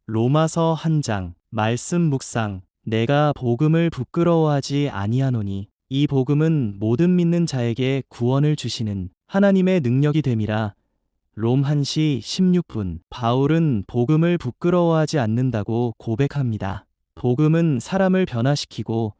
로마서 한 장. 말씀 묵상. 내가 복음을 부끄러워하지 아니하노니 이 복음은 모든 믿는 자에게 구원을 주시는 하나님의 능력이 됨이라. 롬 1시 16분. 바울은 복음을 부끄러워하지 않는다고 고백합니다. 복음은 사람을 변화시키고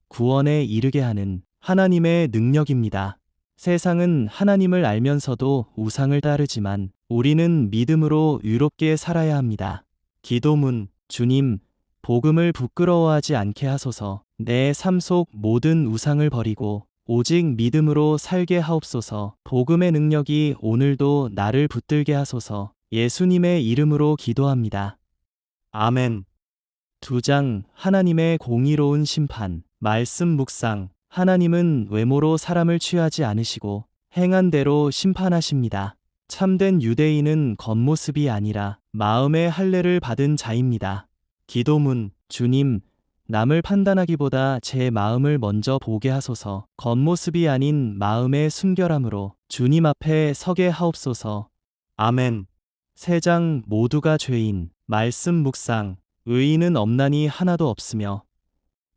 구원에 이르게 하는 하나님의 능력입니다. 세상은 하나님을 알면서도 우상을 따르지만 우리는 믿음으로 의롭게 살아야 합니다. 기도문. 주님, 복음을 부끄러워하지 않게 하소서. 내 삶 속 모든 우상을 버리고 오직 믿음으로 살게 하옵소서. 복음의 능력이 오늘도 나를 붙들게 하소서. 예수님의 이름으로 기도합니다. 아멘. 2장. 하나님의 공의로운 심판. 말씀 묵상. 하나님은 외모로 사람을 취하지 않으시고 행한 대로 심판하십니다. 참된 유대인은 겉모습이 아니라 마음의 할례를 받은 자입니다. 기도문. 주님, 남을 판단하기보다 제 마음을 먼저 보게 하소서. 겉모습이 아닌 마음의 순결함으로 주님 앞에 서게 하옵소서. 아멘. 3장. 모두가 죄인. 말씀 묵상. 의인은 없나니 하나도 없으며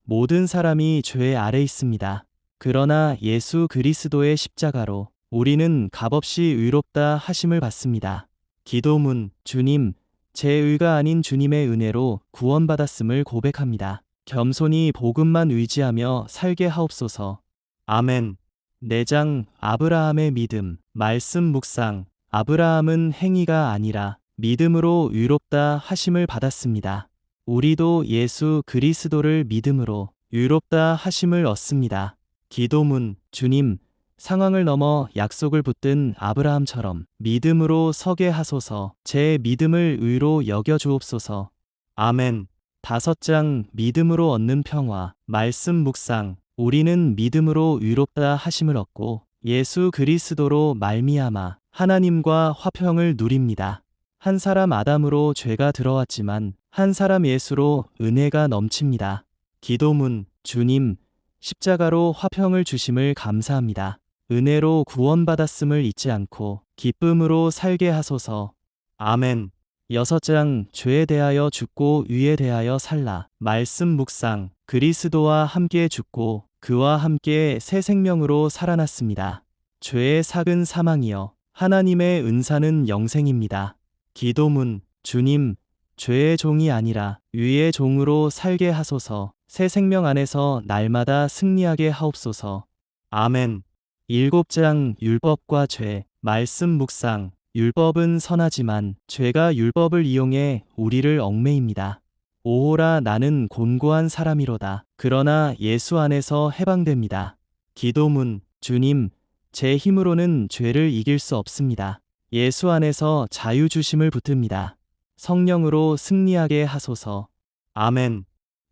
모든 사람이 죄 아래 있습니다. 그러나 예수 그리스도의 십자가로 우리는 값없이 의롭다 하심을 받습니다. 기도문. 주님, 제 의가 아닌 주님의 은혜로 구원받았음을 고백합니다. 겸손히 복음만 의지하며 살게 하옵소서. 아멘. 4장. 아브라함의 믿음. 말씀 묵상. 아브라함은 행위가 아니라 믿음으로 의롭다 하심을 받았습니다. 우리도 예수 그리스도를 믿음으로 의롭다 하심을 얻습니다. 기도문. 주님, 상황을 넘어 약속을 붙든 아브라함처럼 믿음으로 서게 하소서. 제 믿음을 의로 여겨 주옵소서. 아멘. 5장. 믿음으로 얻는 평화. 말씀 묵상. 우리는 믿음으로 의롭다 하심을 얻고 예수 그리스도로 말미암아 하나님과 화평을 누립니다. 한 사람 아담으로 죄가 들어왔지만 한 사람 예수로 은혜가 넘칩니다. 기도문. 주님, 십자가로 화평을 주심을 감사합니다. 은혜로 구원받았음을 잊지 않고 기쁨으로 살게 하소서. 아멘. 6장. 죄에 대하여 죽고 의에 대하여 살라. 말씀 묵상. 그리스도와 함께 죽고 그와 함께 새 생명으로 살아났습니다. 죄의 삭은 사망이요 하나님의 은사는 영생입니다. 기도문. 주님, 죄의 종이 아니라 의의 종으로 살게 하소서. 새 생명 안에서 날마다 승리하게 하옵소서. 아멘. 7장. 율법과 죄. 말씀 묵상. 율법은 선하지만 죄가 율법을 이용해 우리를 얽매입니다. 오호라, 나는 곤고한 사람이로다. 그러나 예수 안에서 해방됩니다. 기도문. 주님, 제 힘으로는 죄를 이길 수 없습니다. 예수 안에서 자유 주심을 붙듭니다. 성령으로 승리하게 하소서. 아멘.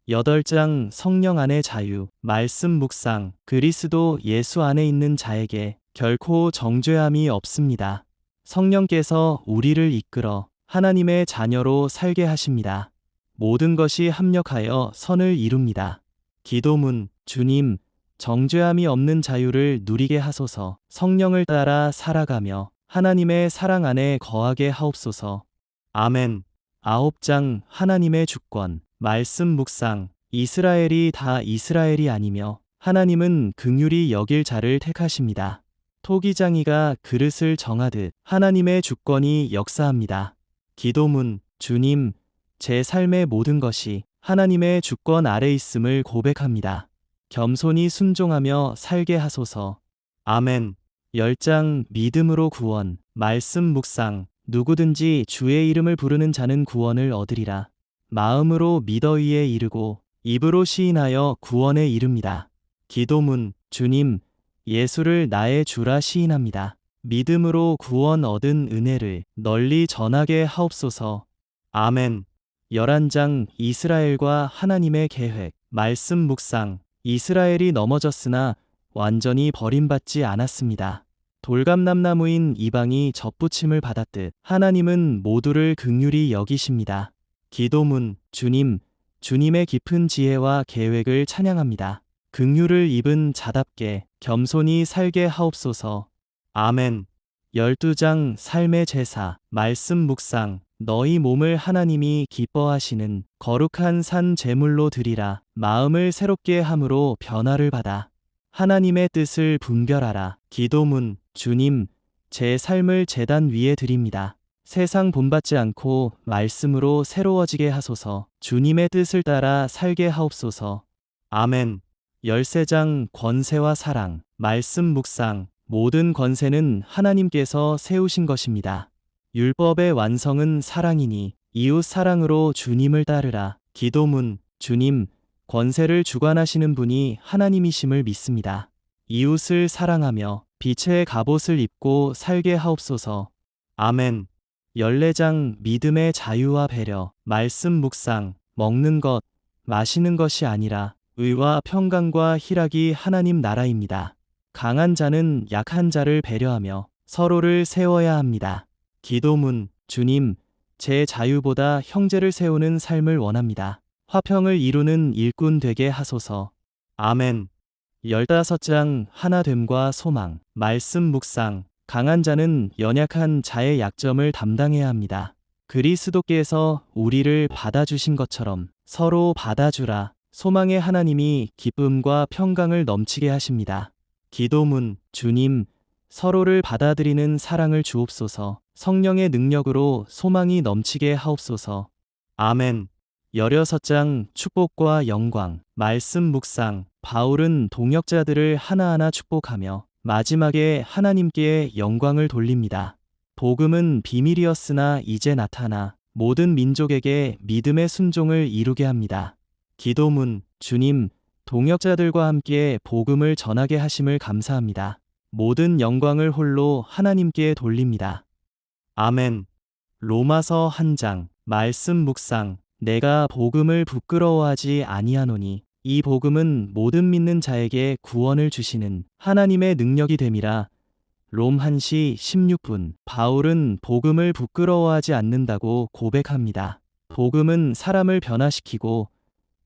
8장. 성령 안의 자유. 말씀 묵상. 그리스도 예수 안에 있는 자에게 결코 정죄함이 없습니다. 성령께서 우리를 이끌어 하나님의 자녀로 살게 하십니다. 모든 것이 합력하여 선을 이룹니다. 기도문. 주님, 정죄함이 없는 자유를 누리게 하소서. 성령을 따라 살아가며 하나님의 사랑 안에 거하게 하옵소서. 아멘. 9장. 하나님의 주권. 말씀 묵상. 이스라엘이 다 이스라엘이 아니며 하나님은 긍휼히 여길 자를 택하십니다. 토기장이가 그릇을 정하듯 하나님의 주권이 역사합니다. 기도문. 주님, 제 삶의 모든 것이 하나님의 주권 아래 있음을 고백합니다. 겸손히 순종하며 살게 하소서. 아멘. 10장. 믿음으로 구원. 말씀 묵상. 누구든지 주의 이름을 부르는 자는 구원을 얻으리라. 마음으로 믿어 의에 이르고 입으로 시인하여 구원에 이릅니다. 기도문. 주님, 예수를 나의 주라 시인합니다. 믿음으로 구원 얻은 은혜를 널리 전하게 하옵소서. 아멘. 11장. 이스라엘과 하나님의 계획. 말씀 묵상. 이스라엘이 넘어졌으나 완전히 버림받지 않았습니다. 돌감람나무인 이방이 접붙임을 받았듯 하나님은 모두를 긍휼히 여기십니다. 기도문. 주님, 주님의 깊은 지혜와 계획을 찬양합니다. 긍휼을 입은 자답게 겸손히 살게 하옵소서. 아멘. 12장. 삶의 제사. 말씀 묵상. 너희 몸을 하나님이 기뻐하시는 거룩한 산 제물로 드리라. 마음을 새롭게 함으로 변화를 받아 하나님의 뜻을 분별하라. 기도문. 주님, 제 삶을 제단 위에 드립니다. 세상 본받지 않고 말씀으로 새로워지게 하소서. 주님의 뜻을 따라 살게 하옵소서. 아멘. 13장 권세와 사랑. 말씀 묵상. 모든 권세는 하나님께서 세우신 것입니다. 율법의 완성은 사랑이니 이웃 사랑으로 주님을 따르라. 기도문. 주님, 권세를 주관하시는 분이 하나님이심을 믿습니다. 이웃을 사랑하며 빛의 갑옷을 입고 살게 하옵소서. 아멘. 14장 믿음의 자유와 배려. 말씀 묵상. 먹는 것, 마시는 것이 아니라 의와 평강과 희락이 하나님 나라입니다. 강한 자는 약한 자를 배려하며 서로를 세워야 합니다. 기도문. 주님, 제 자유보다 형제를 세우는 삶을 원합니다. 화평을 이루는 일꾼 되게 하소서. 아멘. 15장 하나됨과 소망. 말씀 묵상. 강한 자는 연약한 자의 약점을 담당해야 합니다. 그리스도께서 우리를 받아주신 것처럼 서로 받아주라. 소망의 하나님이 기쁨과 평강을 넘치게 하십니다. 기도문. 주님, 서로를 받아들이는 사랑을 주옵소서. 성령의 능력으로 소망이 넘치게 하옵소서. 아멘. 16장 축복과 영광. 말씀 묵상. 바울은 동역자들을 하나하나 축복하며 마지막에 하나님께 영광을 돌립니다. 복음은 비밀이었으나 이제 나타나 모든 민족에게 믿음의 순종을 이루게 합니다. 기도문. 주님, 동역자들과 함께 복음을 전하게 하심을 감사합니다. 모든 영광을 홀로 하나님께 돌립니다. 아멘. 로마서 1장. 말씀 묵상. 내가 복음을 부끄러워하지 아니하노니 이 복음은 모든 믿는 자에게 구원을 주시는 하나님의 능력이 됨이라. 롬 1시 16분. 바울은 복음을 부끄러워하지 않는다고 고백합니다. 복음은 사람을 변화시키고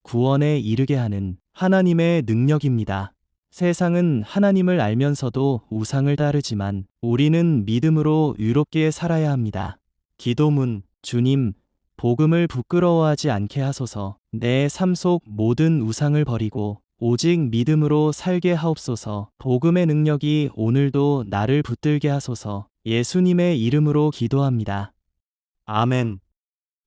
구원에 이르게 하는 하나님의 능력입니다. 세상은 하나님을 알면서도 우상을 따르지만 우리는 믿음으로 의롭게 살아야 합니다. 기도문. 주님, 복음을 부끄러워하지 않게 하소서. 내 삶 속 모든 우상을 버리고 오직 믿음으로 살게 하옵소서. 복음의 능력이 오늘도 나를 붙들게 하소서. 예수님의 이름으로 기도합니다. 아멘.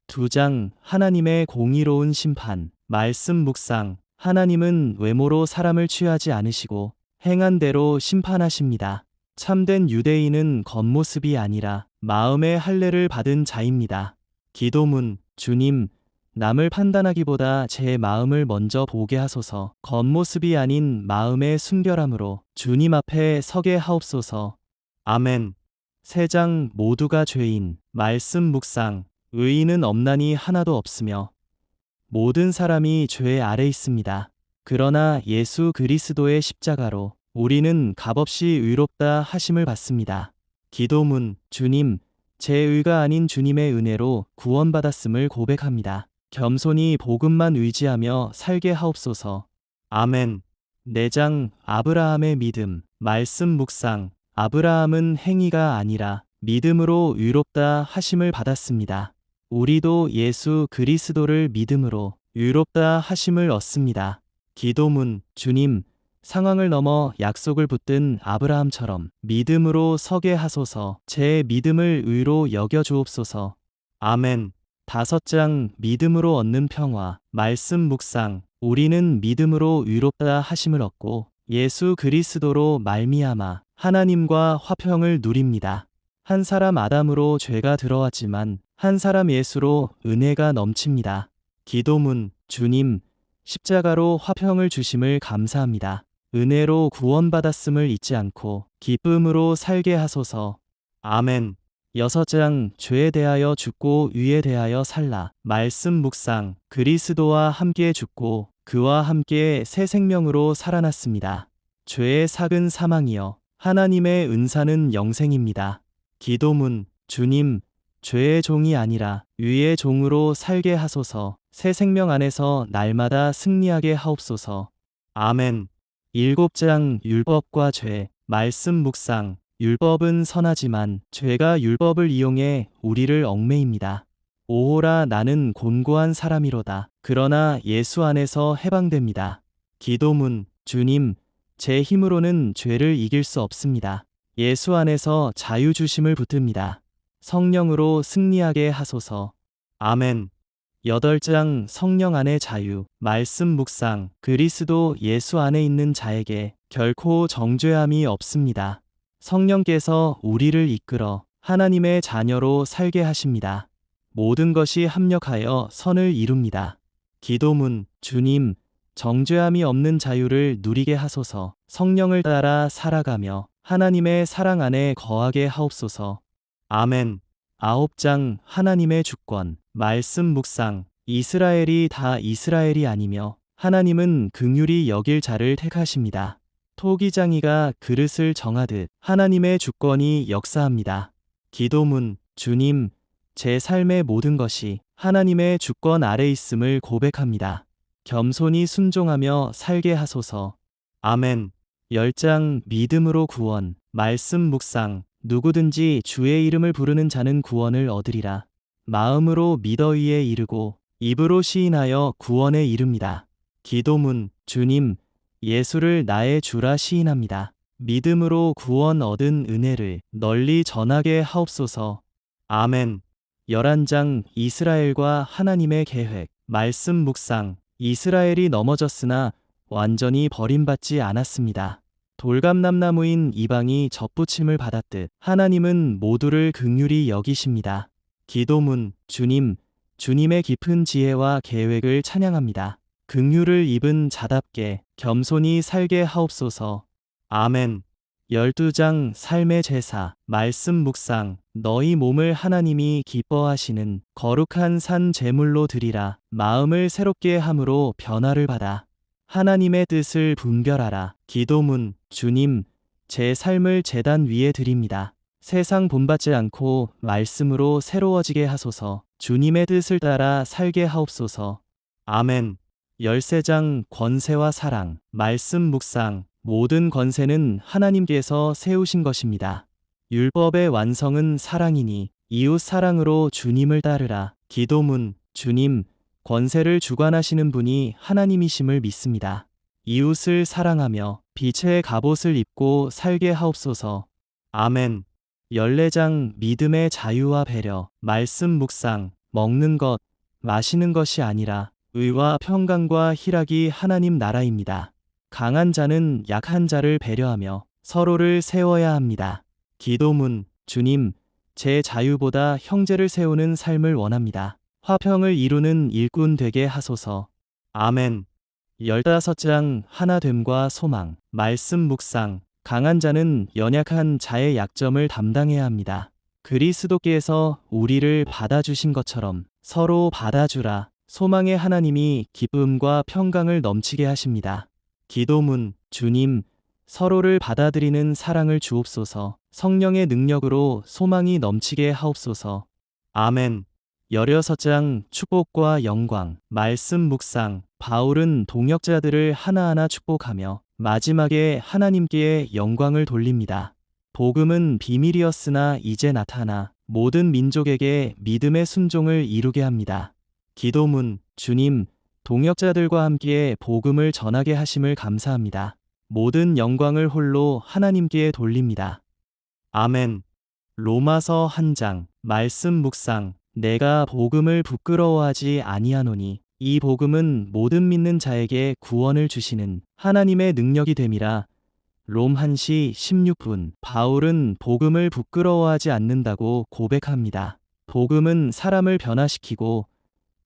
2장 하나님의 공의로운 심판. 말씀 묵상. 하나님은 외모로 사람을 취하지 않으시고 행한 대로 심판하십니다. 참된 유대인은 겉모습이 아니라 마음의 할례를 받은 자입니다. 기도문. 주님, 남을 판단하기보다 제 마음을 먼저 보게 하소서. 겉모습이 아닌 마음의 순결함으로 주님 앞에 서게 하옵소서. 아멘. 3장 모두가 죄인. 말씀 묵상. 의인은 없나니 하나도 없으며 모든 사람이 죄 아래 있습니다. 그러나 예수 그리스도의 십자가로 우리는 값없이 의롭다 하심을 받습니다. 기도문. 주님, 제 의가 아닌 주님의 은혜로 구원받았음을 고백합니다. 겸손히 복음만 의지하며 살게 하옵소서. 아멘. 4장 아브라함의 믿음. 말씀 묵상. 아브라함은 행위가 아니라 믿음으로 의롭다 하심을 받았습니다. 우리도 예수 그리스도를 믿음으로 의롭다 하심을 얻습니다. 기도문. 주님, 상황을 넘어 약속을 붙든 아브라함처럼 믿음으로 서게 하소서. 제 믿음을 의로 여겨 주옵소서. 아멘. 5장 믿음으로 얻는 평화. 말씀 묵상. 우리는 믿음으로 의롭다 하심을 얻고 예수 그리스도로 말미암아 하나님과 화평을 누립니다. 한 사람 아담으로 죄가 들어왔지만 한 사람 예수로 은혜가 넘칩니다. 기도문. 주님, 십자가로 화평을 주심을 감사합니다. 은혜로 구원받았음을 잊지 않고 기쁨으로 살게 하소서. 아멘. 6장 죄에 대하여 죽고 의에 대하여 살라. 말씀 묵상. 그리스도와 함께 죽고 그와 함께 새 생명으로 살아났습니다. 죄의 삭은 사망이요 하나님의 은사는 영생입니다. 기도문. 주님, 죄의 종이 아니라 의의 종으로 살게 하소서. 새 생명 안에서 날마다 승리하게 하옵소서. 아멘. 7장 율법과 죄. 말씀 묵상. 율법은 선하지만 죄가 율법을 이용해 우리를 얽매입니다. 오호라 나는 곤고한 사람이로다. 그러나 예수 안에서 해방됩니다. 기도문 주님, 제 힘으로는 죄를 이길 수 없습니다. 예수 안에서 자유 주심을 붙듭니다. 성령으로 승리하게 하소서. 아멘. 8장 성령 안의 자유. 말씀 묵상. 그리스도 예수 안에 있는 자에게 결코 정죄함이 없습니다. 성령께서 우리를 이끌어 하나님의 자녀로 살게 하십니다. 모든 것이 합력하여 선을 이룹니다. 기도문 주님, 정죄함이 없는 자유를 누리게 하소서. 성령을 따라 살아가며 하나님의 사랑 안에 거하게 하옵소서. 아멘. 9장 하나님의 주권. 말씀 묵상. 이스라엘이 다 이스라엘이 아니며 하나님은 긍휼히 여길 자를 택하십니다. 토기장이가 그릇을 정하듯 하나님의 주권이 역사합니다. 기도문 주님, 제 삶의 모든 것이 하나님의 주권 아래 있음을 고백합니다. 겸손히 순종하며 살게 하소서. 아멘. 10장 믿음으로 구원. 말씀 묵상. 누구든지 주의 이름을 부르는 자는 구원을 얻으리라. 마음으로 믿어 이에 이르고 입으로 시인하여 구원에 이릅니다. 기도문 주님, 예수를 나의 주라 시인합니다. 믿음으로 구원 얻은 은혜를 널리 전하게 하옵소서. 아멘. 11장 이스라엘과 하나님의 계획. 말씀 묵상. 이스라엘이 넘어졌으나 완전히 버림받지 않았습니다. 돌감람나무인 이방이 접붙임을 받았듯 하나님은 모두를 긍휼히 여기십니다. 기도문 주님, 주님의 깊은 지혜와 계획을 찬양합니다. 긍휼을 입은 자답게 겸손히 살게 하옵소서. 아멘. 12장 삶의 제사. 말씀 묵상. 너희 몸을 하나님이 기뻐하시는 거룩한 산 제물로 드리라. 마음을 새롭게 함으로 변화를 받아 하나님의 뜻을 분별하라. 기도문 주님, 제 삶을 제단 위에 드립니다. 세상 본받지 않고 말씀으로 새로워지게 하소서. 주님의 뜻을 따라 살게 하옵소서. 아멘. 13장 권세와 사랑. 말씀 묵상. 모든 권세는 하나님께서 세우신 것입니다. 율법의 완성은 사랑이니 이웃 사랑으로 주님을 따르라. 기도문 주님, 권세를 주관하시는 분이 하나님이심을 믿습니다. 이웃을 사랑하며 빛의 갑옷을 입고 살게 하옵소서. 아멘. 14장 믿음의 자유와 배려. 말씀 묵상. 먹는 것, 마시는 것이 아니라 의와 평강과 희락이 하나님 나라입니다. 강한 자는 약한 자를 배려하며 서로를 세워야 합니다. 기도문 주님, 제 자유보다 형제를 세우는 삶을 원합니다. 화평을 이루는 일꾼 되게 하소서. 아멘. 15장 하나됨과 소망. 말씀 묵상. 강한 자는 연약한 자의 약점을 담당해야 합니다. 그리스도께서 우리를 받아주신 것처럼 서로 받아주라. 소망의 하나님이 기쁨과 평강을 넘치게 하십니다. 기도문 주님, 서로를 받아들이는 사랑을 주옵소서. 성령의 능력으로 소망이 넘치게 하옵소서. 아멘. 16장 축복과 영광. 말씀 묵상. 바울은 동역자들을 하나하나 축복하며 마지막에 하나님께 영광을 돌립니다. 복음은 비밀이었으나 이제 나타나 모든 민족에게 믿음의 순종을 이루게 합니다. 기도문 주님, 동역자들과 함께 복음을 전하게 하심을 감사합니다. 모든 영광을 홀로 하나님께 돌립니다. 아멘. 로마서 1장. 말씀 묵상. 내가 복음을 부끄러워하지 아니하노니 이 복음은 모든 믿는 자에게 구원을 주시는 하나님의 능력이 됨이라. 롬 1시 16분. 바울은 복음을 부끄러워하지 않는다고 고백합니다. 복음은 사람을 변화시키고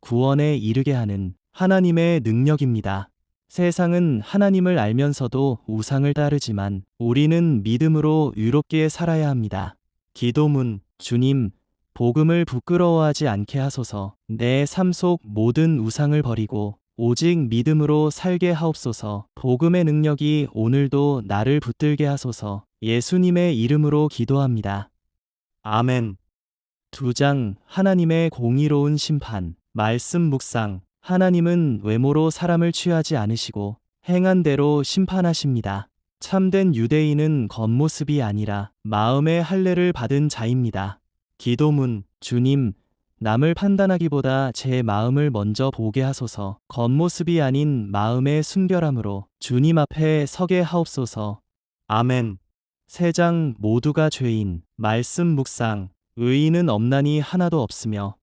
구원에 이르게 하는 하나님의 능력입니다. 세상은 하나님을 알면서도 우상을 따르지만 우리는 믿음으로 의롭게 살아야 합니다. 기도문 주님, 복음을 부끄러워하지 않게 하소서. 내 삶 속 모든 우상을 버리고 오직 믿음으로 살게 하옵소서. 복음의 능력이 오늘도 나를 붙들게 하소서. 예수님의 이름으로 기도합니다. 아멘. 2장 하나님의 공의로운 심판. 말씀 묵상. 하나님은 외모로 사람을 취하지 않으시고 행한 대로 심판하십니다. 참된 유대인은 겉모습이 아니라 마음의 할례를 받은 자입니다. 기도문 주님, 남을 판단하기보다 제 마음을 먼저 보게 하소서. 겉모습이 아닌 마음의 순결함으로 주님 앞에 서게 하옵소서. 아멘. 세장 모두가 죄인. 말씀 묵상. 의인은 없나니 하나도 없으며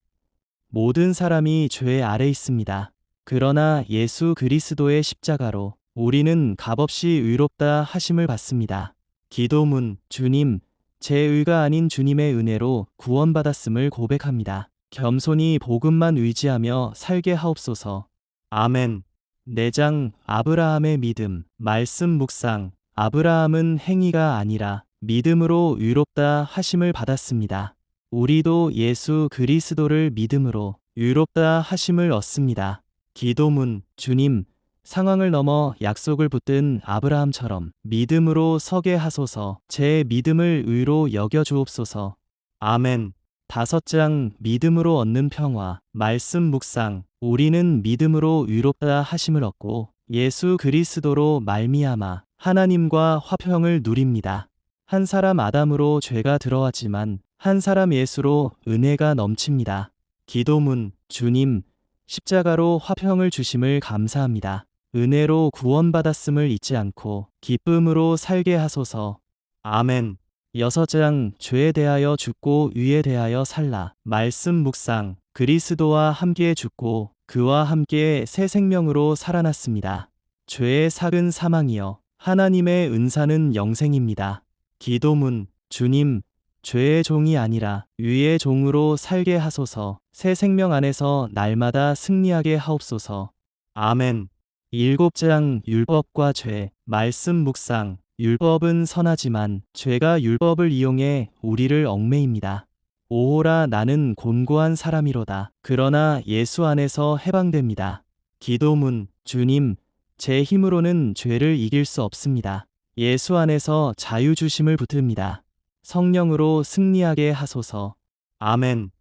모든 사람이 죄 아래 있습니다. 그러나 예수 그리스도의 십자가로 우리는 값없이 의롭다 하심을 받습니다. 기도문. 주님, 제 의가 아닌 주님의 은혜로 구원받았음을 고백합니다. 겸손히 복음만 의지하며 살게 하옵소서. 아멘. 내장 아브라함의 믿음. 말씀 묵상. 아브라함은 행위가 아니라 믿음으로 의롭다 하심을 받았습니다. 우리도 예수 그리스도를 믿음으로 의롭다 하심을 얻습니다. 기도문. 주님, 상황을 넘어 약속을 붙든 아브라함처럼 믿음으로 서게 하소서. 제 믿음을 의로 여겨 주옵소서. 아멘. 5장 믿음으로 얻는 평화. 말씀 묵상. 우리는 믿음으로 의롭다 하심을 얻고 예수 그리스도로 말미암아 하나님과 화평을 누립니다. 한 사람 아담으로 죄가 들어왔지만 한 사람 예수로 은혜가 넘칩니다. 기도문. 주님, 십자가로 화평을 주심을 감사합니다. 은혜로 구원받았음을 잊지 않고 기쁨으로 살게 하소서. 아멘. 6장 죄에 대하여 죽고 의에 대하여 살라. 말씀 묵상. 그리스도와 함께 죽고 그와 함께 새 생명으로 살아났습니다. 죄의 삭은 사망이요 하나님의 은사는 영생입니다. 기도문. 주님, 죄의 종이 아니라 의의 종으로 살게 하소서. 새 생명 안에서 날마다 승리하게 하옵소서. 아멘. 7장 율법과 죄. 말씀 묵상. 율법은 선하지만 죄가 율법을 이용해 우리를 얽매입니다. 오호라 나는 곤고한 사람이로다. 그러나 예수 안에서 해방됩니다. 기도문. 주님, 제 힘으로는 죄를 이길 수 없습니다. 예수 안에서 자유 주심을 붙듭니다. 성령으로 승리하게 하소서. 아멘.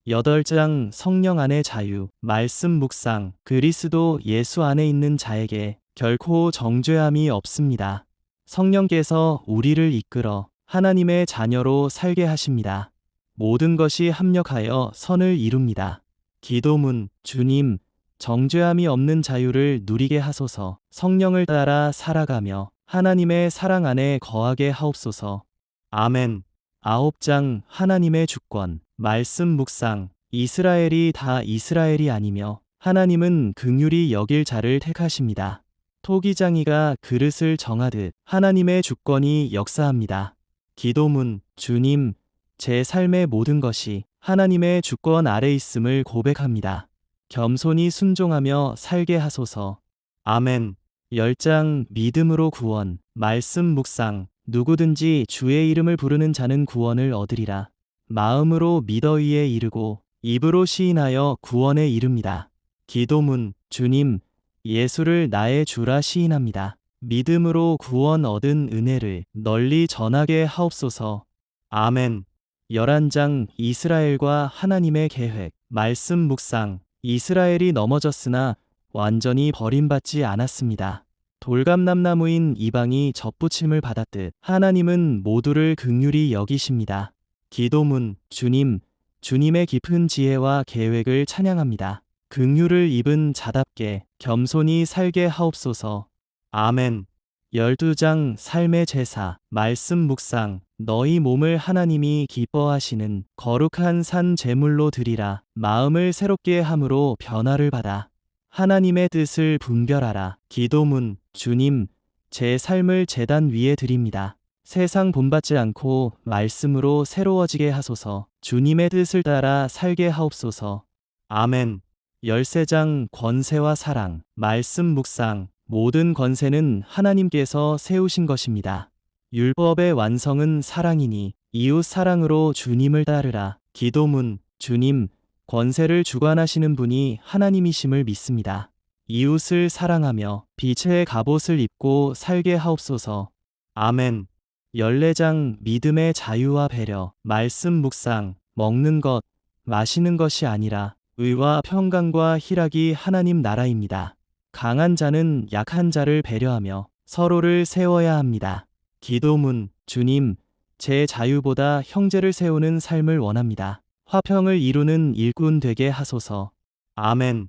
8장 성령 안의 자유. 말씀 묵상. 그리스도 예수 안에 있는 자에게 결코 정죄함이 없습니다. 성령께서 우리를 이끌어 하나님의 자녀로 살게 하십니다. 모든 것이 합력하여 선을 이룹니다. 기도문. 주님, 정죄함이 없는 자유를 누리게 하소서. 성령을 따라 살아가며 하나님의 사랑 안에 거하게 하옵소서. 아멘. 9장 하나님의 주권. 말씀 묵상. 이스라엘이 다 이스라엘이 아니며 하나님은 긍휼히 여길 자를 택하십니다. 토기장이가 그릇을 정하듯 하나님의 주권이 역사합니다. 기도문. 주님, 제 삶의 모든 것이 하나님의 주권 아래 있음을 고백합니다. 겸손히 순종하며 살게 하소서. 아멘. 10장 믿음으로 구원. 말씀 묵상. 누구든지 주의 이름을 부르는 자는 구원을 얻으리라. 마음으로 믿어 이에 이르고 입으로 시인하여 구원에 이릅니다. 기도문. 주님, 예수를 나의 주라 시인합니다. 믿음으로 구원 얻은 은혜를 널리 전하게 하옵소서. 아멘. 11장 이스라엘과 하나님의 계획. 말씀 묵상. 이스라엘이 넘어졌으나 완전히 버림받지 않았습니다. 돌감람나무인 이방이 접붙임을 받았듯 하나님은 모두를 긍휼히 여기십니다. 기도문. 주님, 주님의 깊은 지혜와 계획을 찬양합니다. 긍휼을 입은 자답게 겸손히 살게 하옵소서. 아멘. 12장 삶의 제사. 말씀 묵상. 너희 몸을 하나님이 기뻐하시는 거룩한 산 제물로 드리라. 마음을 새롭게 함으로 변화를 받아 하나님의 뜻을 분별하라. 기도문. 주님, 제 삶을 제단 위에 드립니다. 세상 본받지 않고 말씀으로 새로워지게 하소서. 주님의 뜻을 따라 살게 하옵소서. 아멘. 13장 권세와 사랑. 말씀 묵상. 모든 권세는 하나님께서 세우신 것입니다. 율법의 완성은 사랑이니 이웃 사랑으로 주님을 따르라. 기도문. 주님, 권세를 주관하시는 분이 하나님이심을 믿습니다. 이웃을 사랑하며 빛의 갑옷을 입고 살게 하옵소서. 아멘. 14장 믿음의 자유와 배려. 말씀 묵상. 먹는 것, 마시는 것이 아니라 의와 평강과 희락이 하나님 나라입니다. 강한 자는 약한 자를 배려하며 서로를 세워야 합니다. 기도문. 주님, 제 자유보다 형제를 세우는 삶을 원합니다. 화평을 이루는 일꾼 되게 하소서. 아멘.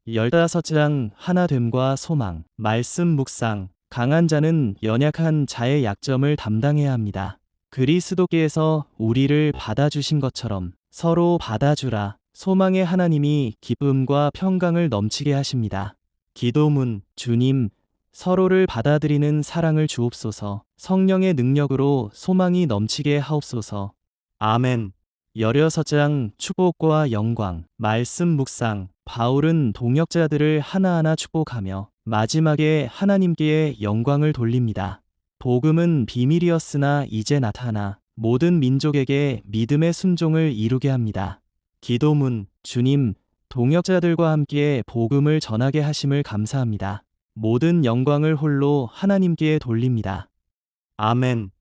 15장 하나됨과 소망. 말씀 묵상. 강한 자는 연약한 자의 약점을 담당해야 합니다. 그리스도께서 우리를 받아주신 것처럼 서로 받아주라. 소망의 하나님이 기쁨과 평강을 넘치게 하십니다. 기도문. 주님, 서로를 받아들이는 사랑을 주옵소서. 성령의 능력으로 소망이 넘치게 하옵소서. 아멘. 16장 축복과 영광. 말씀 묵상. 바울은 동역자들을 하나하나 축복하며 마지막에 하나님께 영광을 돌립니다. 복음은 비밀이었으나 이제 나타나 모든 민족에게 믿음의 순종을 이루게 합니다. 기도문. 주님, 동역자들과 함께 복음을 전하게 하심을 감사합니다. 모든 영광을 홀로 하나님께 돌립니다. 아멘.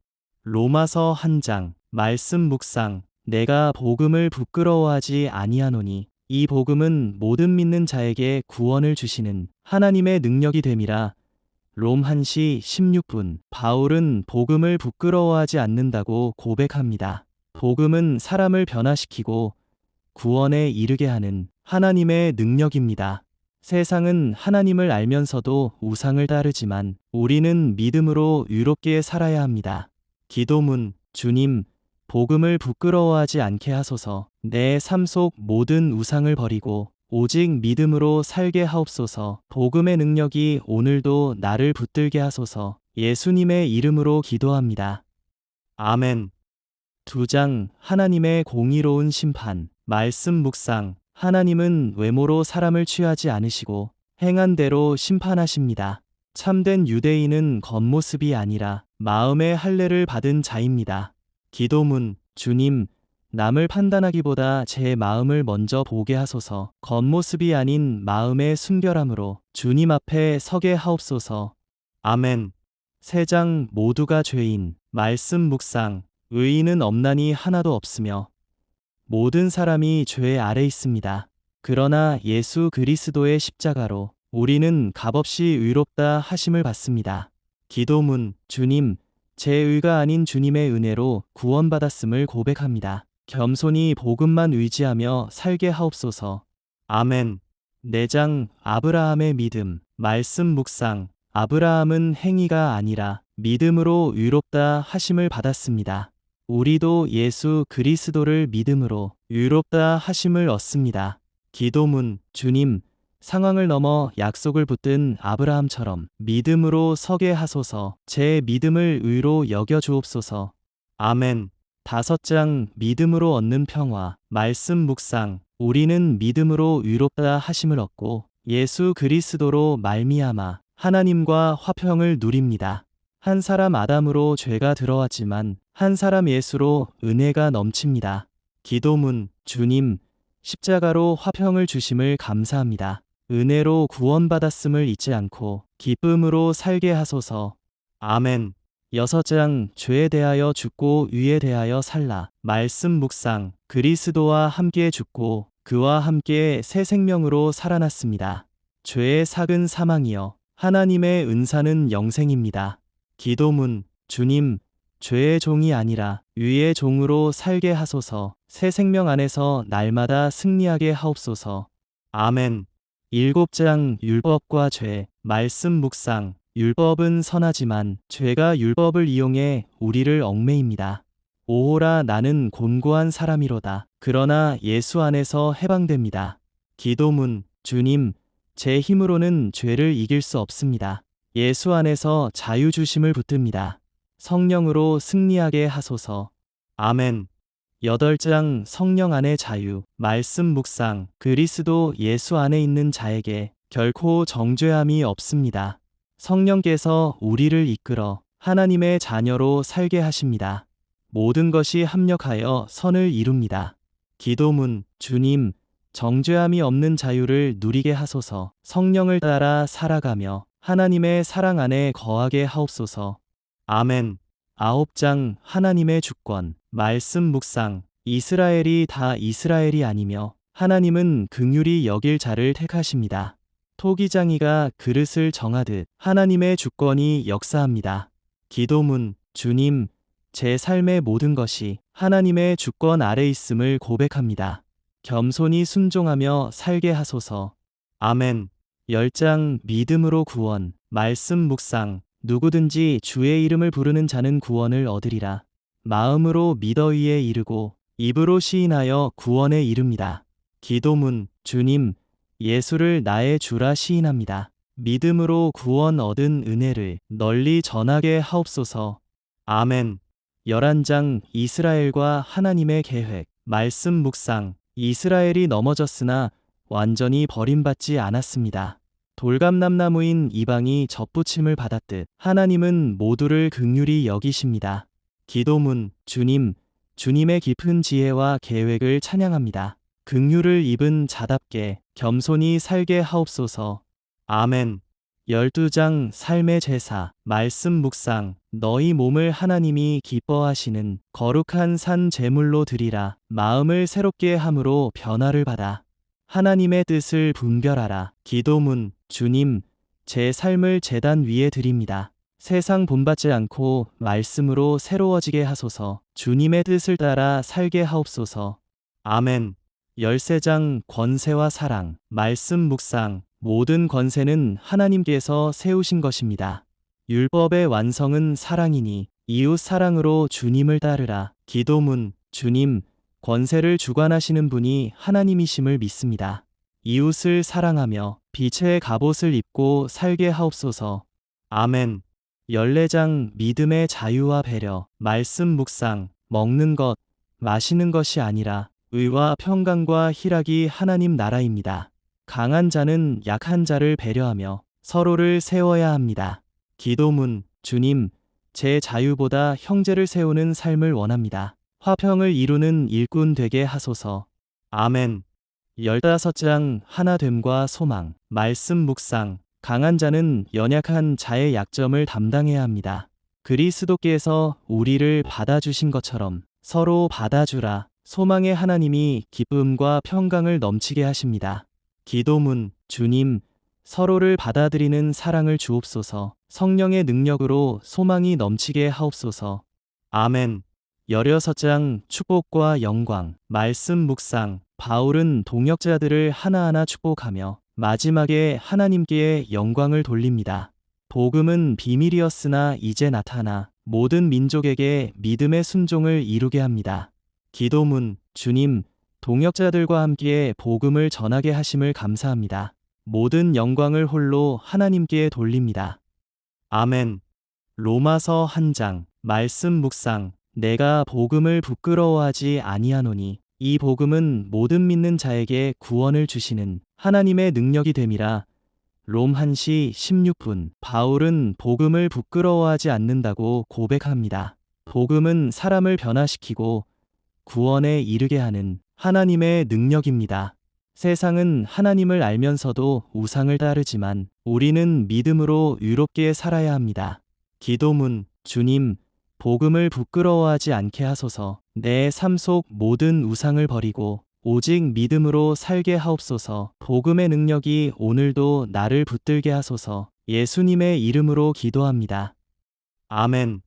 로마서 한 장. 말씀 묵상. 내가 복음을 부끄러워하지 아니하노니 이 복음은 모든 믿는 자에게 구원을 주시는 하나님의 능력이 됨이라. 롬 1시 16분. 바울은 복음을 부끄러워하지 않는다고 고백합니다. 복음은 사람을 변화시키고 구원에 이르게 하는 하나님의 능력입니다. 세상은 하나님을 알면서도 우상을 따르지만 우리는 믿음으로 의롭게 살아야 합니다. 기도문. 주님, 복음을 부끄러워하지 않게 하소서. 내 삶 속 모든 우상을 버리고 오직 믿음으로 살게 하옵소서. 복음의 능력이 오늘도 나를 붙들게 하소서. 예수님의 이름으로 기도합니다. 아멘. 2장 하나님의 공의로운 심판. 말씀 묵상. 하나님은 외모로 사람을 취하지 않으시고 행한 대로 심판하십니다. 참된 유대인은 겉모습이 아니라 마음의 할례를 받은 자입니다. 기도문. 주님, 남을 판단하기보다 제 마음을 먼저 보게 하소서. 겉모습이 아닌 마음의 순결함으로 주님 앞에 서게 하옵소서. 아멘. 3장 모두가 죄인. 말씀 묵상. 의인은 없나니 하나도 없으며 모든 사람이 죄 아래 있습니다. 그러나 예수 그리스도의 십자가로 우리는 값없이 의롭다 하심을 받습니다. 기도문. 주님, 제 의가 아닌 주님의 은혜로 구원받았음을 고백합니다. 겸손히 복음만 의지하며 살게 하옵소서. 아멘. 4장 아브라함의 믿음. 말씀 묵상. 아브라함은 행위가 아니라 믿음으로 의롭다 하심을 받았습니다. 우리도 예수 그리스도를 믿음으로 의롭다 하심을 얻습니다. 기도문. 주님, 상황을 넘어 약속을 붙든 아브라함처럼 믿음으로 서게 하소서. 제 믿음을 의로 여겨 주옵소서. 아멘. 5장 믿음으로 얻는 평화. 말씀 묵상. 우리는 믿음으로 의롭다 하심을 얻고 예수 그리스도로 말미암아 하나님과 화평을 누립니다. 한 사람 아담으로 죄가 들어왔지만 한 사람 예수로 은혜가 넘칩니다. 기도문. 주님, 십자가로 화평을 주심을 감사합니다. 은혜로 구원받았음을 잊지 않고 기쁨으로 살게 하소서. 아멘. 6장 죄에 대하여 죽고 의에 대하여 살라. 말씀 묵상. 그리스도와 함께 죽고 그와 함께 새 생명으로 살아났습니다. 죄의 삭은 사망이요 하나님의 은사는 영생입니다. 기도문. 주님, 죄의 종이 아니라 의의 종으로 살게 하소서. 새 생명 안에서 날마다 승리하게 하옵소서. 아멘. 7장 율법과 죄. 말씀 묵상. 율법은 선하지만 죄가 율법을 이용해 우리를 얽매입니다. 오호라, 나는 곤고한 사람이로다. 그러나 예수 안에서 해방됩니다. 기도문. 주님, 제 힘으로는 죄를 이길 수 없습니다. 예수 안에서 자유 주심을 붙듭니다. 성령으로 승리하게 하소서. 아멘. 8장 성령 안의 자유. 말씀 묵상. 그리스도 예수 안에 있는 자에게 결코 정죄함이 없습니다. 성령께서 우리를 이끌어 하나님의 자녀로 살게 하십니다. 모든 것이 합력하여 선을 이룹니다. 기도문. 주님, 정죄함이 없는 자유를 누리게 하소서. 성령을 따라 살아가며 하나님의 사랑 안에 거하게 하옵소서. 아멘. 9장 하나님의 주권. 말씀 묵상. 이스라엘이 다 이스라엘이 아니며 하나님은 긍휼히 여길 자를 택하십니다. 토기장이가 그릇을 정하듯 하나님의 주권이 역사합니다. 기도문. 주님, 제 삶의 모든 것이 하나님의 주권 아래 있음을 고백합니다. 겸손히 순종하며 살게 하소서. 아멘. 10장 믿음으로 구원. 말씀 묵상. 누구든지 주의 이름을 부르는 자는 구원을 얻으리라. 마음으로 믿어 위에 이르고 입으로 시인하여 구원에 이릅니다. 기도문. 주님, 예수를 나의 주라 시인합니다. 믿음으로 구원 얻은 은혜를 널리 전하게 하옵소서. 아멘. 11장 이스라엘과 하나님의 계획. 말씀 묵상. 이스라엘이 넘어졌으나 완전히 버림받지 않았습니다. 돌감남나무인 이방이 접붙임을 받았듯 하나님은 모두를 긍휼히 여기십니다. 기도문. 주님, 주님의 깊은 지혜와 계획을 찬양합니다. 긍휼을 입은 자답게 겸손히 살게 하옵소서. 아멘. 12장 삶의 제사. 말씀 묵상. 너희 몸을 하나님이 기뻐하시는 거룩한 산 제물로 드리라. 마음을 새롭게 함으로 변화를 받아 하나님의 뜻을 분별하라. 기도문. 주님, 제 삶을 제단 위에 드립니다. 세상 본받지 않고 말씀으로 새로워지게 하소서. 주님의 뜻을 따라 살게 하옵소서. 아멘. 13장 권세와 사랑. 말씀 묵상. 모든 권세는 하나님께서 세우신 것입니다. 율법의 완성은 사랑이니 이웃 사랑으로 주님을 따르라. 기도문. 주님, 권세를 주관하시는 분이 하나님이심을 믿습니다. 이웃을 사랑하며 빛의 갑옷을 입고 살게 하옵소서. 아멘. 14장 믿음의 자유와 배려. 말씀 묵상. 먹는 것, 마시는 것이 아니라 의와 평강과 희락이 하나님 나라입니다. 강한 자는 약한 자를 배려하며 서로를 세워야 합니다. 기도문. 주님, 제 자유보다 형제를 세우는 삶을 원합니다. 화평을 이루는 일꾼 되게 하소서. 아멘. 15장 하나됨과 소망. 말씀 묵상. 강한 자는 연약한 자의 약점을 담당해야 합니다. 그리스도께서 우리를 받아주신 것처럼 서로 받아주라. 소망의 하나님이 기쁨과 평강을 넘치게 하십니다. 기도문. 주님, 서로를 받아들이는 사랑을 주옵소서. 성령의 능력으로 소망이 넘치게 하옵소서. 아멘. 16장 축복과 영광. 말씀 묵상. 바울은 동역자들을 하나하나 축복하며 마지막에 하나님께 영광을 돌립니다. 복음은 비밀이었으나 이제 나타나 모든 민족에게 믿음의 순종을 이루게 합니다. 기도문. 주님, 동역자들과 함께 복음을 전하게 하심을 감사합니다. 모든 영광을 홀로 하나님께 돌립니다. 아멘. 로마서 1장. 말씀 묵상. 내가 복음을 부끄러워하지 아니하노니 이 복음은 모든 믿는 자에게 구원을 주시는 하나님의 능력이 됨이라. 롬 1시 16분. 바울은 복음을 부끄러워하지 않는다고 고백합니다. 복음은 사람을 변화시키고 구원에 이르게 하는 하나님의 능력입니다. 세상은 하나님을 알면서도 우상을 따르지만 우리는 믿음으로 의롭게 살아야 합니다. 기도문. 주님, 복음을 부끄러워하지 않게 하소서. 내 삶 속 모든 우상을 버리고 오직 믿음으로 살게 하옵소서. 복음의 능력이 오늘도 나를 붙들게 하소서. 예수님의 이름으로 기도합니다. 아멘.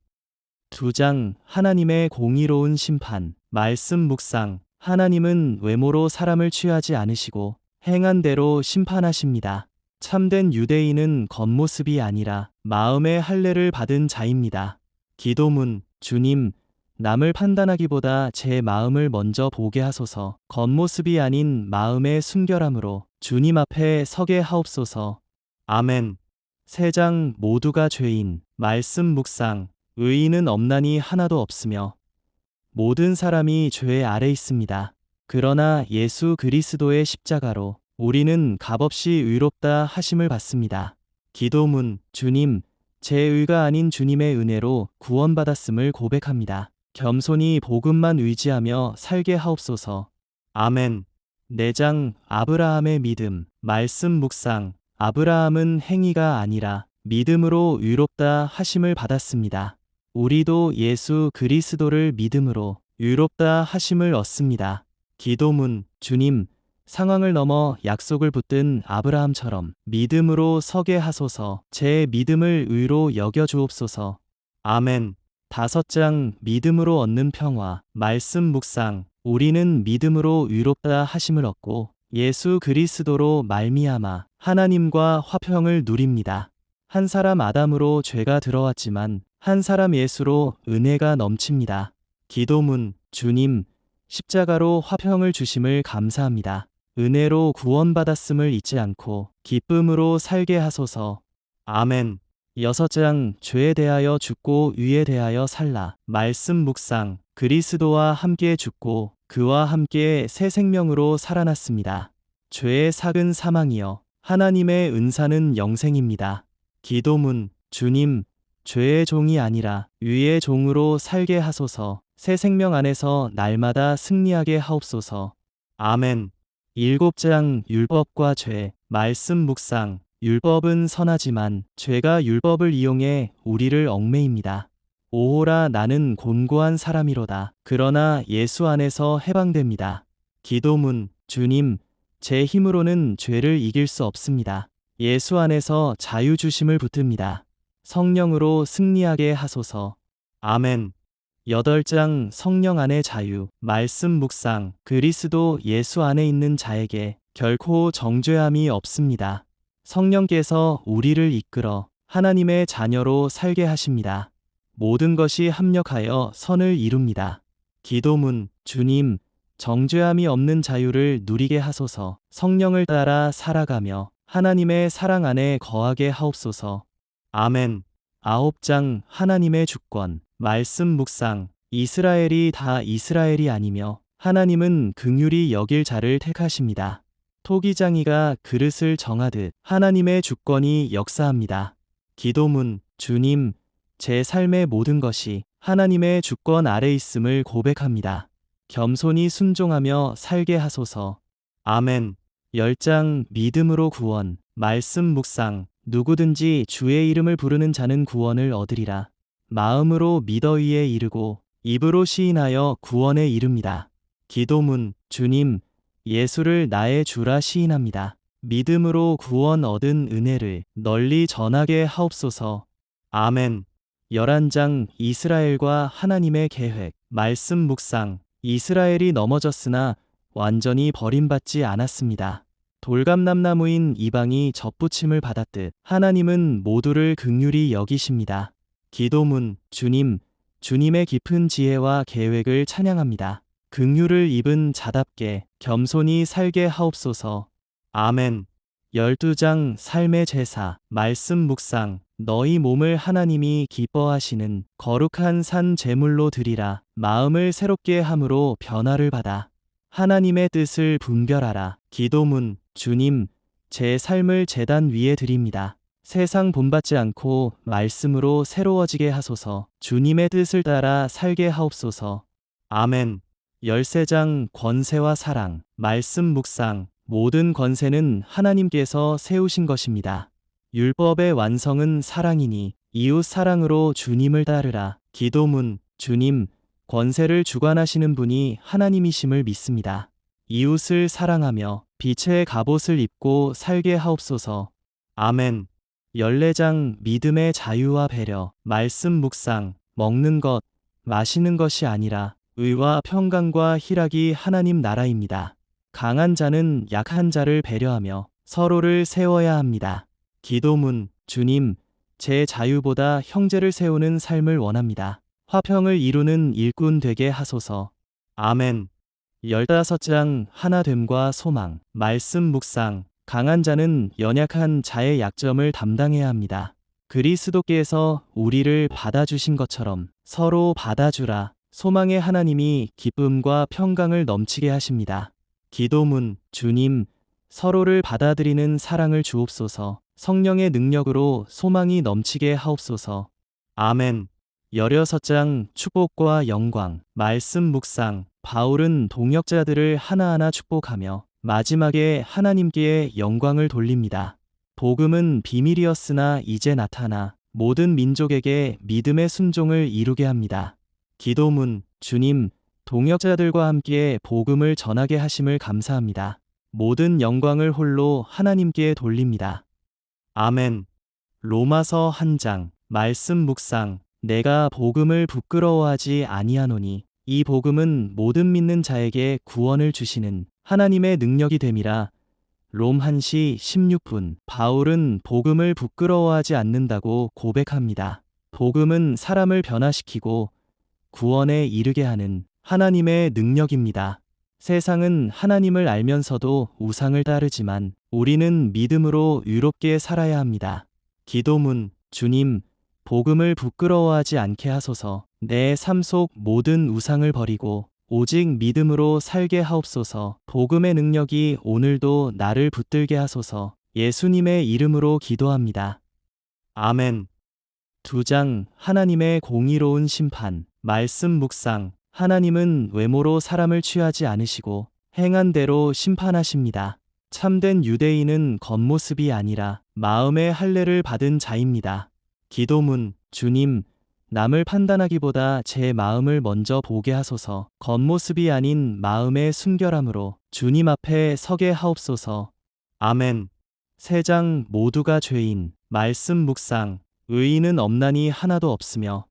2장 하나님의 공의로운 심판. 말씀 묵상. 하나님은 외모로 사람을 취하지 않으시고 행한 대로 심판하십니다. 참된 유대인은 겉모습이 아니라 마음의 할례를 받은 자입니다. 기도문. 주님, 남을 판단하기보다 제 마음을 먼저 보게 하소서. 겉모습이 아닌 마음의 순결함으로 주님 앞에 서게 하옵소서. 아멘. 3장 모두가 죄인. 말씀 묵상. 의인은 없나니 하나도 없으며 모든 사람이 죄 아래 있습니다. 그러나 예수 그리스도의 십자가로 우리는 값없이 의롭다 하심을 받습니다. 기도문. 주님, 제 의가 아닌 주님의 은혜로 구원받았음을 고백합니다. 겸손히 복음만 의지하며 살게 하옵소서. 아멘. 4장 아브라함의 믿음. 말씀 묵상. 아브라함은 행위가 아니라 믿음으로 의롭다 하심을 받았습니다. 우리도 예수 그리스도를 믿음으로 의롭다 하심을 얻습니다. 기도문. 주님, 상황을 넘어 약속을 붙든 아브라함처럼 믿음으로 서게 하소서. 제 믿음을 의로 여겨 주옵소서. 아멘. 5장 믿음으로 얻는 평화. 말씀 묵상. 우리는 믿음으로 위롭다 하심을 얻고 예수 그리스도로 말미암아 하나님과 화평을 누립니다. 한 사람 아담으로 죄가 들어왔지만 한 사람 예수로 은혜가 넘칩니다. 기도문. 주님, 십자가로 화평을 주심을 감사합니다. 은혜로 구원받았음을 잊지 않고 기쁨으로 살게 하소서. 아멘. 6장 죄에 대하여 죽고 의에 대하여 살라. 말씀 묵상. 그리스도와 함께 죽고 그와 함께 새 생명으로 살아났습니다. 죄의 삭은 사망이요 하나님의 은사는 영생입니다. 기도문. 주님, 죄의 종이 아니라 의의 종으로 살게 하소서. 새 생명 안에서 날마다 승리하게 하옵소서. 아멘. 7장 율법과 죄. 말씀 묵상. 율법은 선하지만 죄가 율법을 이용해 우리를 얽매입니다. 오호라 나는 곤고한 사람이로다. 그러나 예수 안에서 해방됩니다. 기도문. 주님, 제 힘으로는 죄를 이길 수 없습니다. 예수 안에서 자유 주심을 붙듭니다. 성령으로 승리하게 하소서. 아멘. 8장 성령 안의 자유. 말씀 묵상. 그리스도 예수 안에 있는 자에게 결코 정죄함이 없습니다. 성령께서 우리를 이끌어 하나님의 자녀로 살게 하십니다. 모든 것이 합력하여 선을 이룹니다. 기도문. 주님, 정죄함이 없는 자유를 누리게 하소서. 성령을 따라 살아가며 하나님의 사랑 안에 거하게 하옵소서. 아멘. 9장 하나님의 주권. 말씀 묵상. 이스라엘이 다 이스라엘이 아니며 하나님은 긍휼히 여길 자를 택하십니다. 토기장이가 그릇을 정하듯 하나님의 주권이 역사합니다. 기도문. 주님, 제 삶의 모든 것이 하나님의 주권 아래 있음을 고백합니다. 겸손히 순종하며 살게 하소서. 아멘. 10장 믿음으로 구원. 말씀 묵상. 누구든지 주의 이름을 부르는 자는 구원을 얻으리라. 마음으로 믿어 이에 이르고 입으로 시인하여 구원에 이릅니다. 기도문. 주님, 예수를 나의 주라 시인합니다. 믿음으로 구원 얻은 은혜를 널리 전하게 하옵소서. 아멘. 11장 이스라엘과 하나님의 계획. 말씀 묵상. 이스라엘이 넘어졌으나 완전히 버림받지 않았습니다. 돌감람나무인 이방이 접붙임을 받았듯 하나님은 모두를 긍휼히 여기십니다. 기도문. 주님, 주님의 깊은 지혜와 계획을 찬양합니다. 긍휼을 입은 자답게 겸손히 살게 하옵소서. 아멘. 12장 삶의 제사. 말씀 묵상. 너희 몸을 하나님이 기뻐하시는 거룩한 산 제물로 드리라. 마음을 새롭게 함으로 변화를 받아 하나님의 뜻을 분별하라. 기도문. 주님, 제 삶을 제단 위에 드립니다. 세상 본받지 않고 말씀으로 새로워지게 하소서. 주님의 뜻을 따라 살게 하옵소서. 아멘. 13장 권세와 사랑. 말씀 묵상. 모든 권세는 하나님께서 세우신 것입니다. 율법의 완성은 사랑이니 이웃 사랑으로 주님을 따르라. 기도문. 주님, 권세를 주관하시는 분이 하나님이심을 믿습니다. 이웃을 사랑하며 빛의 갑옷을 입고 살게 하옵소서. 아멘. 14장 믿음의 자유와 배려. 말씀 묵상. 먹는 것, 마시는 것이 아니라 의와 평강과 희락이 하나님 나라입니다. 강한 자는 약한 자를 배려하며 서로를 세워야 합니다. 기도문. 주님, 제 자유보다 형제를 세우는 삶을 원합니다. 화평을 이루는 일꾼 되게 하소서. 아멘. 15장 하나됨과 소망. 말씀 묵상. 강한 자는 연약한 자의 약점을 담당해야 합니다. 그리스도께서 우리를 받아주신 것처럼 서로 받아주라. 소망의 하나님이 기쁨과 평강을 넘치게 하십니다. 기도문. 주님, 서로를 받아들이는 사랑을 주옵소서. 성령의 능력으로 소망이 넘치게 하옵소서. 아멘. 16장 축복과 영광. 말씀 묵상. 바울은 동역자들을 하나하나 축복하며 마지막에 하나님께 영광을 돌립니다. 복음은 비밀이었으나 이제 나타나 모든 민족에게 믿음의 순종을 이루게 합니다. 기도문. 주님, 동역자들과 함께 복음을 전하게 하심을 감사합니다. 모든 영광을 홀로 하나님께 돌립니다. 아멘. 로마서 1장. 말씀 묵상. 내가 복음을 부끄러워하지 아니하노니 이 복음은 모든 믿는 자에게 구원을 주시는 하나님의 능력이 됨이라. 롬 1시 16분. 바울은 복음을 부끄러워하지 않는다고 고백합니다. 복음은 사람을 변화시키고 구원에 이르게 하는 하나님의 능력입니다. 세상은 하나님을 알면서도 우상을 따르지만 우리는 믿음으로 의롭게 살아야 합니다. 기도문. 주님, 복음을 부끄러워하지 않게 하소서. 내 삶 속 모든 우상을 버리고 오직 믿음으로 살게 하옵소서. 복음의 능력이 오늘도 나를 붙들게 하소서. 예수님의 이름으로 기도합니다. 아멘. 2장 하나님의 공의로운 심판. 말씀 묵상. 하나님은 외모로 사람을 취하지 않으시고 행한 대로 심판하십니다. 참된 유대인은 겉모습이 아니라 마음의 할례를 받은 자입니다. 기도문. 주님, 남을 판단하기보다 제 마음을 먼저 보게 하소서. 겉모습이 아닌 마음의 순결함으로 주님 앞에 서게 하옵소서. 아멘. 3장 모두가 죄인. 말씀 묵상. 의인은 없나니 하나도 없으며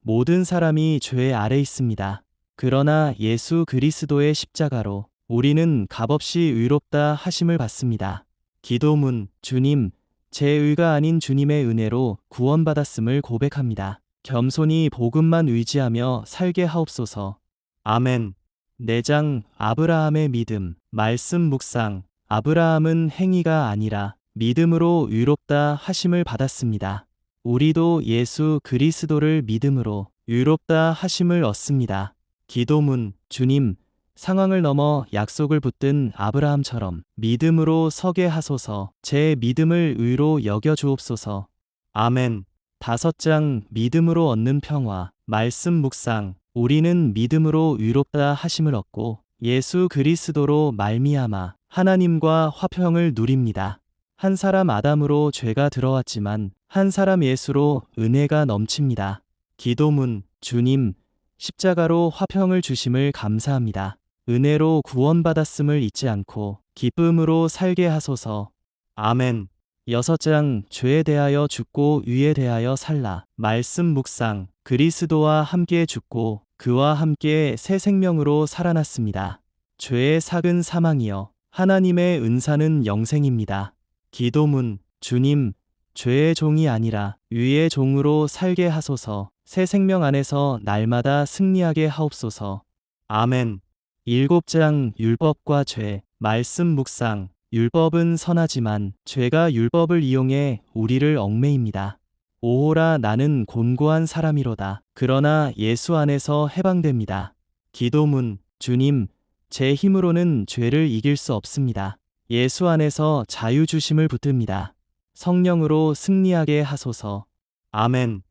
모든 사람이 죄 아래 있습니다. 그러나 예수 그리스도의 십자가로 우리는 값없이 의롭다 하심을 받습니다. 기도문. 주님, 제 의가 아닌 주님의 은혜로 구원받았음을 고백합니다. 겸손히 복음만 의지하며 살게 하옵소서. 아멘. 4장 아브라함의 믿음. 말씀 묵상. 아브라함은 행위가 아니라 믿음으로 의롭다 하심을 받았습니다. 우리도 예수 그리스도를 믿음으로 의롭다 하심을 얻습니다. 기도문. 주님, 상황을 넘어 약속을 붙든 아브라함처럼 믿음으로 서게 하소서. 제 믿음을 의로 여겨 주옵소서. 아멘. 5장 믿음으로 얻는 평화. 말씀 묵상. 우리는 믿음으로 의롭다 하심을 얻고 예수 그리스도로 말미암아 하나님과 화평을 누립니다. 한 사람 아담으로 죄가 들어왔지만 한 사람 예수로 은혜가 넘칩니다. 기도문. 주님, 십자가로 화평을 주심을 감사합니다. 은혜로 구원받았음을 잊지 않고 기쁨으로 살게 하소서. 아멘. 6장 죄에 대하여 죽고 의에 대하여 살라. 말씀 묵상. 그리스도와 함께 죽고 그와 함께 새 생명으로 살아났습니다. 죄의 삭은 사망이요 하나님의 은사는 영생입니다. 기도문. 주님, 죄의 종이 아니라 의의 종으로 살게 하소서. 새 생명 안에서 날마다 승리하게 하옵소서. 아멘. 7장 율법과 죄. 말씀 묵상. 율법은 선하지만 죄가 율법을 이용해 우리를 얽매입니다. 오호라, 나는 곤고한 사람이로다. 그러나 예수 안에서 해방됩니다. 기도문. 주님, 제 힘으로는 죄를 이길 수 없습니다. 예수 안에서 자유 주심을 붙듭니다. 성령으로 승리하게 하소서. 아멘.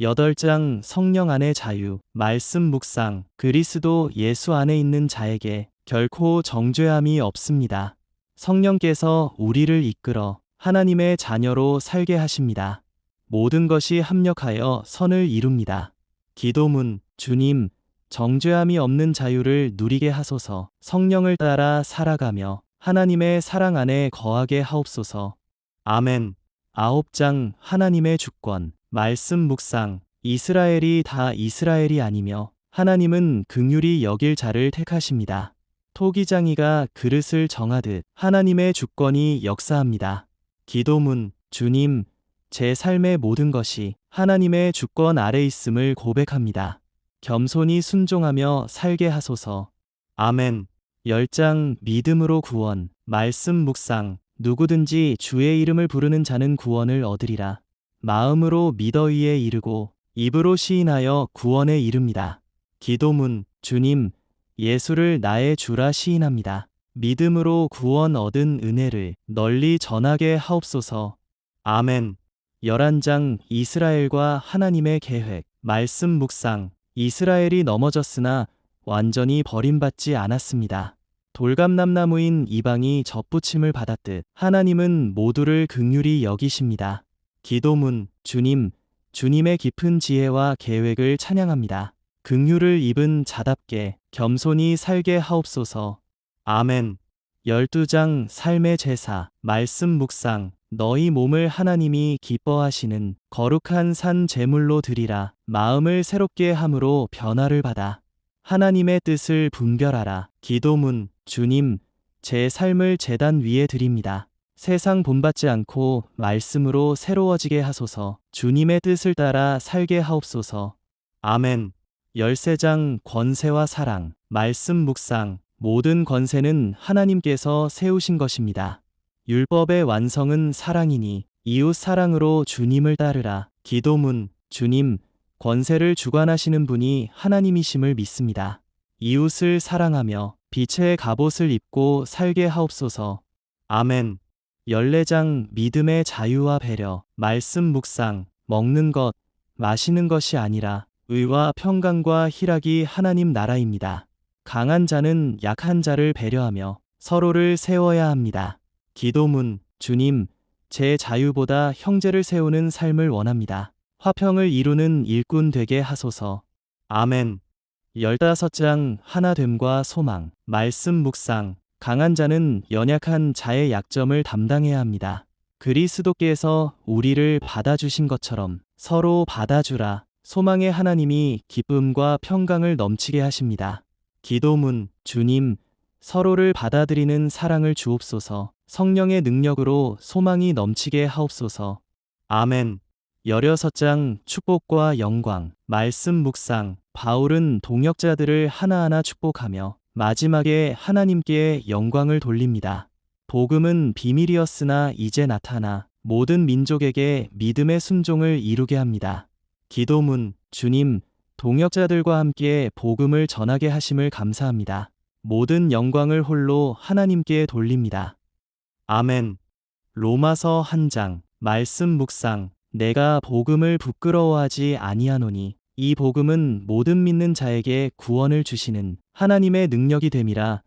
8장 성령 안의 자유. 말씀 묵상. 그리스도 예수 안에 있는 자에게 결코 정죄함이 없습니다. 성령께서 우리를 이끌어 하나님의 자녀로 살게 하십니다. 모든 것이 합력하여 선을 이룹니다. 기도문. 주님, 정죄함이 없는 자유를 누리게 하소서. 성령을 따라 살아가며 하나님의 사랑 안에 거하게 하옵소서. 아멘. 9장 하나님의 주권. 말씀 묵상. 이스라엘이 다 이스라엘이 아니며 하나님은 긍휼히 여길 자를 택하십니다. 토기장이가 그릇을 정하듯 하나님의 주권이 역사합니다. 기도문. 주님, 제 삶의 모든 것이 하나님의 주권 아래 있음을 고백합니다. 겸손히 순종하며 살게 하소서. 아멘. 10장 믿음으로 구원. 말씀 묵상. 누구든지 주의 이름을 부르는 자는 구원을 얻으리라. 마음으로 믿어 의에 이르고 입으로 시인하여 구원에 이릅니다. 기도문. 주님, 예수를 나의 주라 시인합니다. 믿음으로 구원 얻은 은혜를 널리 전하게 하옵소서. 아멘. 11장 이스라엘과 하나님의 계획. 말씀 묵상. 이스라엘이 넘어졌으나 완전히 버림받지 않았습니다. 돌감람나무인 이방이 접붙임을 받았듯 하나님은 모두를 긍휼히 여기십니다. 기도문. 주님, 주님의 깊은 지혜와 계획을 찬양합니다. 긍휼을 입은 자답게 겸손히 살게 하옵소서. 아멘. 12장 삶의 제사. 말씀 묵상. 너희 몸을 하나님이 기뻐하시는 거룩한 산 제물로 드리라. 마음을 새롭게 함으로 변화를 받아 하나님의 뜻을 분별하라. 기도문. 주님, 제 삶을 제단 위에 드립니다. 세상 본받지 않고 말씀으로 새로워지게 하소서. 주님의 뜻을 따라 살게 하옵소서. 아멘. 13장 권세와 사랑. 말씀 묵상. 모든 권세는 하나님께서 세우신 것입니다. 율법의 완성은 사랑이니 이웃 사랑으로 주님을 따르라. 기도문. 주님, 권세를 주관하시는 분이 하나님이심을 믿습니다. 이웃을 사랑하며 빛의 갑옷을 입고 살게 하옵소서. 아멘. 14장 믿음의 자유와 배려. 말씀 묵상. 먹는 것, 마시는 것이 아니라 의와 평강과 희락이 하나님 나라입니다. 강한 자는 약한 자를 배려하며 서로를 세워야 합니다. 기도문. 주님, 제 자유보다 형제를 세우는 삶을 원합니다. 화평을 이루는 일꾼 되게 하소서. 아멘. 15장 하나됨과 소망. 말씀 묵상. 강한 자는 연약한 자의 약점을 담당해야 합니다. 그리스도께서 우리를 받아주신 것처럼 서로 받아주라. 소망의 하나님이 기쁨과 평강을 넘치게 하십니다. 기도문. 주님, 서로를 받아들이는 사랑을 주옵소서. 성령의 능력으로 소망이 넘치게 하옵소서. 아멘. 16장 축복과 영광. 말씀 묵상. 바울은 동역자들을 하나하나 축복하며 마지막에 하나님께 영광을 돌립니다. 복음은 비밀이었으나 이제 나타나 모든 민족에게 믿음의 순종을 이루게 합니다. 기도문. 주님, 동역자들과 함께 복음을 전하게 하심을 감사합니다. 모든 영광을 홀로 하나님께 돌립니다. 아멘. 로마서 1장. 말씀 묵상. 내가 복음을 부끄러워하지 아니하노니 이 복음은 모든 믿는 자에게 구원을 주시는 하나님의 능력이 됨이라.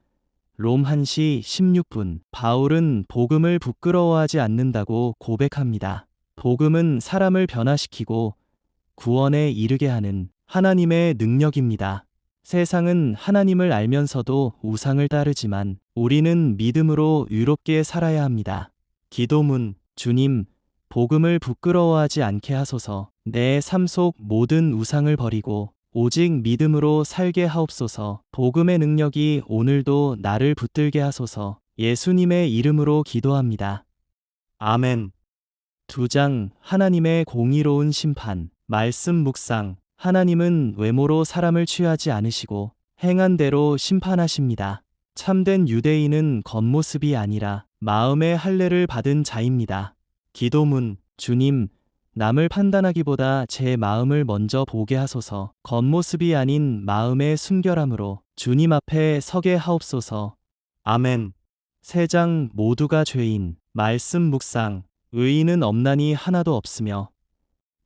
롬 1시 16분. 바울은 복음을 부끄러워하지 않는다고 고백합니다. 복음은 사람을 변화시키고 구원에 이르게 하는 하나님의 능력입니다. 세상은 하나님을 알면서도 우상을 따르지만 우리는 믿음으로 의롭게 살아야 합니다. 기도문. 주님, 복음을 부끄러워하지 않게 하소서. 내 삶 속 모든 우상을 버리고 오직 믿음으로 살게 하옵소서. 복음의 능력이 오늘도 나를 붙들게 하소서. 예수님의 이름으로 기도합니다. 아멘. 2장 하나님의 공의로운 심판. 말씀 묵상. 하나님은 외모로 사람을 취하지 않으시고 행한 대로 심판하십니다. 참된 유대인은 겉모습이 아니라 마음의 할례를 받은 자입니다. 기도문. 주님, 남을 판단하기보다 제 마음을 먼저 보게 하소서. 겉모습이 아닌 마음의 순결함으로 주님 앞에 서게 하옵소서. 아멘. 3장 모두가 죄인. 말씀 묵상. 의인은 없나니 하나도 없으며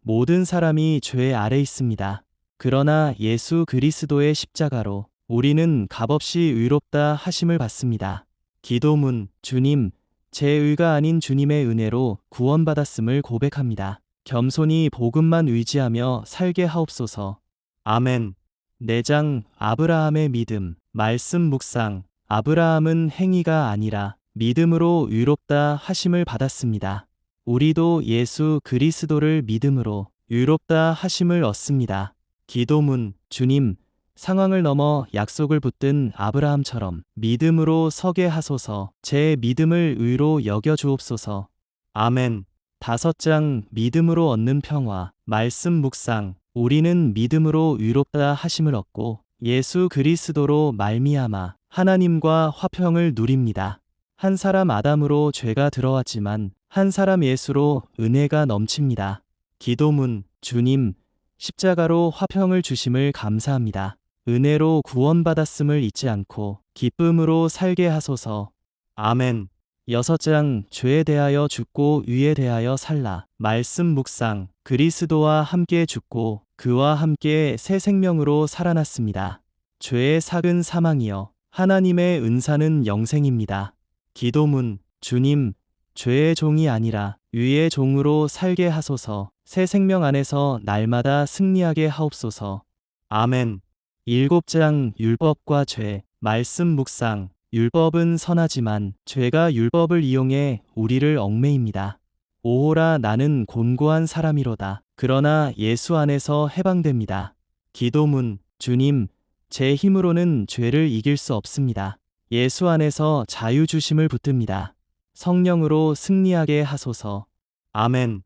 모든 사람이 죄 아래 있습니다. 그러나 예수 그리스도의 십자가로 우리는 값없이 의롭다 하심을 받습니다. 기도문. 주님, 제 의가 아닌 주님의 은혜로 구원받았음을 고백합니다. 겸손히 복음만 의지하며 살게 하옵소서. 아멘. 4장 아브라함의 믿음. 말씀 묵상. 아브라함은 행위가 아니라 믿음으로 의롭다 하심을 받았습니다. 우리도 예수 그리스도를 믿음으로 의롭다 하심을 얻습니다. 기도문. 주님, 상황을 넘어 약속을 붙든 아브라함처럼 믿음으로 서게 하소서. 제 믿음을 의로 여겨 주옵소서. 아멘. 5장 믿음으로 얻는 평화. 말씀 묵상. 우리는 믿음으로 의롭다 하심을 얻고 예수 그리스도로 말미암아 하나님과 화평을 누립니다. 한 사람 아담으로 죄가 들어왔지만 한 사람 예수로 은혜가 넘칩니다. 기도문. 주님, 십자가로 화평을 주심을 감사합니다. 은혜로 구원받았음을 잊지 않고 기쁨으로 살게 하소서. 아멘. 6장 죄에 대하여 죽고 의에 대하여 살라. 말씀 묵상. 그리스도와 함께 죽고 그와 함께 새 생명으로 살아났습니다. 죄의 삭은 사망이요 하나님의 은사는 영생입니다. 기도문. 주님, 죄의 종이 아니라 의의 종으로 살게 하소서. 새 생명 안에서 날마다 승리하게 하옵소서. 아멘. 7장 율법과 죄. 말씀 묵상. 율법은 선하지만 죄가 율법을 이용해 우리를 얽매입니다. 오호라 나는 곤고한 사람이로다. 그러나 예수 안에서 해방됩니다. 기도문 주님, 제 힘으로는 죄를 이길 수 없습니다. 예수 안에서 자유 주심을 붙듭니다. 성령으로 승리하게 하소서. 아멘.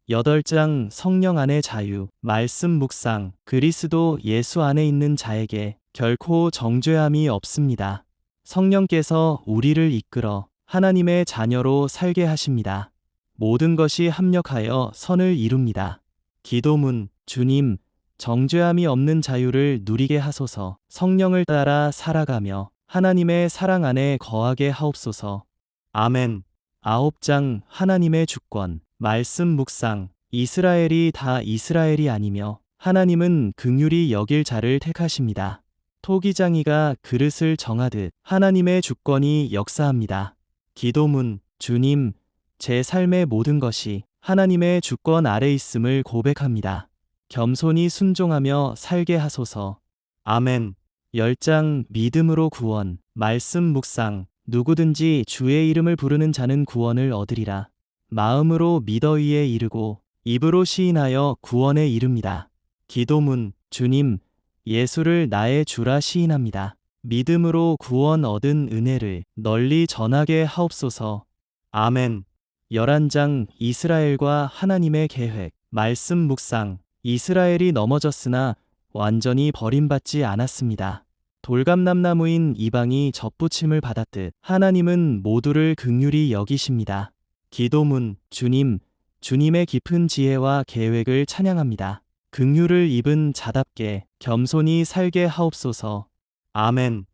8장 성령 안의 자유. 말씀 묵상. 그리스도 예수 안에 있는 자에게 결코 정죄함이 없습니다. 성령께서 우리를 이끌어 하나님의 자녀로 살게 하십니다. 모든 것이 합력하여 선을 이룹니다. 기도문 주님, 정죄함이 없는 자유를 누리게 하소서. 성령을 따라 살아가며 하나님의 사랑 안에 거하게 하옵소서. 아멘. 9장 하나님의 주권. 말씀 묵상. 이스라엘이 다 이스라엘이 아니며 하나님은 긍휼히 여길 자를 택하십니다. 토기장이가 그릇을 정하듯 하나님의 주권이 역사합니다. 기도문 주님, 제 삶의 모든 것이 하나님의 주권 아래 있음을 고백합니다. 겸손히 순종하며 살게 하소서. 아멘. 10장 믿음으로 구원. 말씀 묵상. 누구든지 주의 이름을 부르는 자는 구원을 얻으리라. 마음으로 믿어 이에 이르고 입으로 시인하여 구원에 이릅니다. 기도문 주님, 예수를 나의 주라 시인합니다. 믿음으로 구원 얻은 은혜를 널리 전하게 하옵소서. 아멘. 11장 이스라엘과 하나님의 계획. 말씀 묵상. 이스라엘이 넘어졌으나 완전히 버림받지 않았습니다. 돌감람나무인 이방이 접붙임을 받았듯 하나님은 모두를 긍휼히 여기십니다. 기도문 주님, 주님의 깊은 지혜와 계획을 찬양합니다. 긍휼을 입은 자답게 겸손히 살게 하옵소서. 아멘.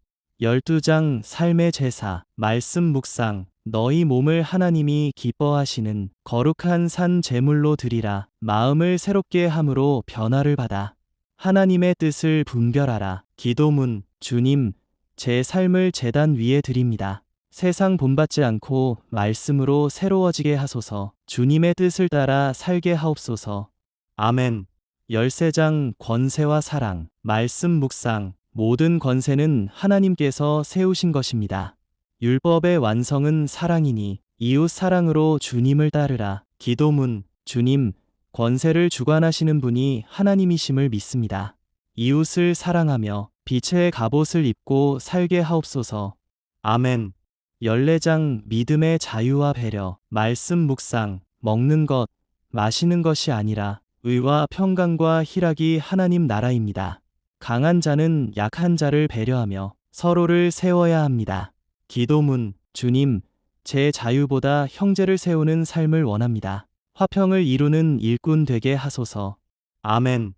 12장 삶의 제사. 말씀 묵상. 너희 몸을 하나님이 기뻐하시는 거룩한 산 제물로 드리라. 마음을 새롭게 함으로 변화를 받아 하나님의 뜻을 분별하라. 기도문 주님, 제 삶을 제단 위에 드립니다. 세상 본받지 않고 말씀으로 새로워지게 하소서. 주님의 뜻을 따라 살게 하옵소서. 아멘. 13장 권세와 사랑. 말씀 묵상. 모든 권세는 하나님께서 세우신 것입니다. 율법의 완성은 사랑이니 이웃 사랑으로 주님을 따르라. 기도문 주님, 권세를 주관하시는 분이 하나님이심을 믿습니다. 이웃을 사랑하며 빛의 갑옷을 입고 살게 하옵소서. 아멘. 14장 믿음의 자유와 배려. 말씀 묵상. 먹는 것, 마시는 것이 아니라 의와 평강과 희락이 하나님 나라입니다. 강한 자는 약한 자를 배려하며 서로를 세워야 합니다. 기도문 주님, 제 자유보다 형제를 세우는 삶을 원합니다. 화평을 이루는 일꾼 되게 하소서. 아멘.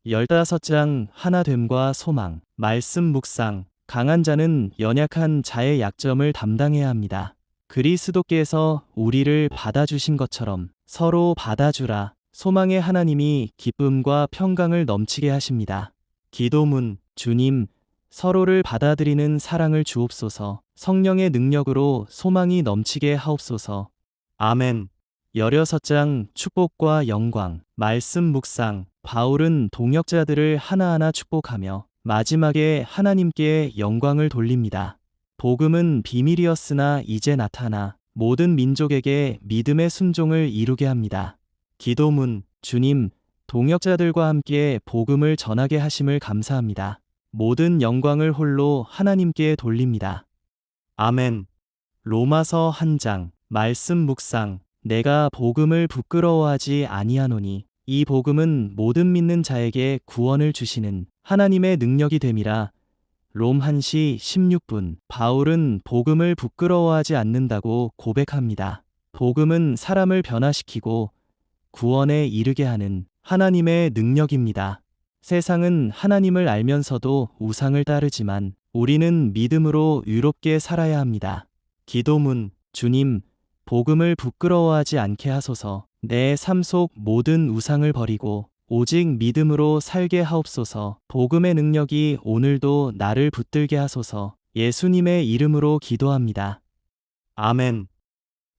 15장 하나됨과 소망. 말씀 묵상. 강한 자는 연약한 자의 약점을 담당해야 합니다. 그리스도께서 우리를 받아주신 것처럼 서로 받아주라. 소망의 하나님이 기쁨과 평강을 넘치게 하십니다. 기도문 주님, 서로를 받아들이는 사랑을 주옵소서. 성령의 능력으로 소망이 넘치게 하옵소서. 아멘. 16장 축복과 영광. 말씀 묵상. 바울은 동역자들을 하나하나 축복하며 마지막에 하나님께 영광을 돌립니다. 복음은 비밀이었으나 이제 나타나 모든 민족에게 믿음의 순종을 이루게 합니다. 기도문 주님, 동역자들과 함께 복음을 전하게 하심을 감사합니다. 모든 영광을 홀로 하나님께 돌립니다. 아멘. 로마서 1장. 말씀 묵상. 내가 복음을 부끄러워하지 아니하노니 이 복음은 모든 믿는 자에게 구원을 주시는 하나님의 능력이 됨이라. 롬 1시 16분. 바울은 복음을 부끄러워하지 않는다고 고백합니다. 복음은 사람을 변화시키고 구원에 이르게 하는 하나님의 능력입니다. 세상은 하나님을 알면서도 우상을 따르지만 우리는 믿음으로 의롭게 살아야 합니다. 기도문 주님, 복음을 부끄러워하지 않게 하소서. 내 삶 속 모든 우상을 버리고 오직 믿음으로 살게 하옵소서. 복음의 능력이 오늘도 나를 붙들게 하소서. 예수님의 이름으로 기도합니다. 아멘.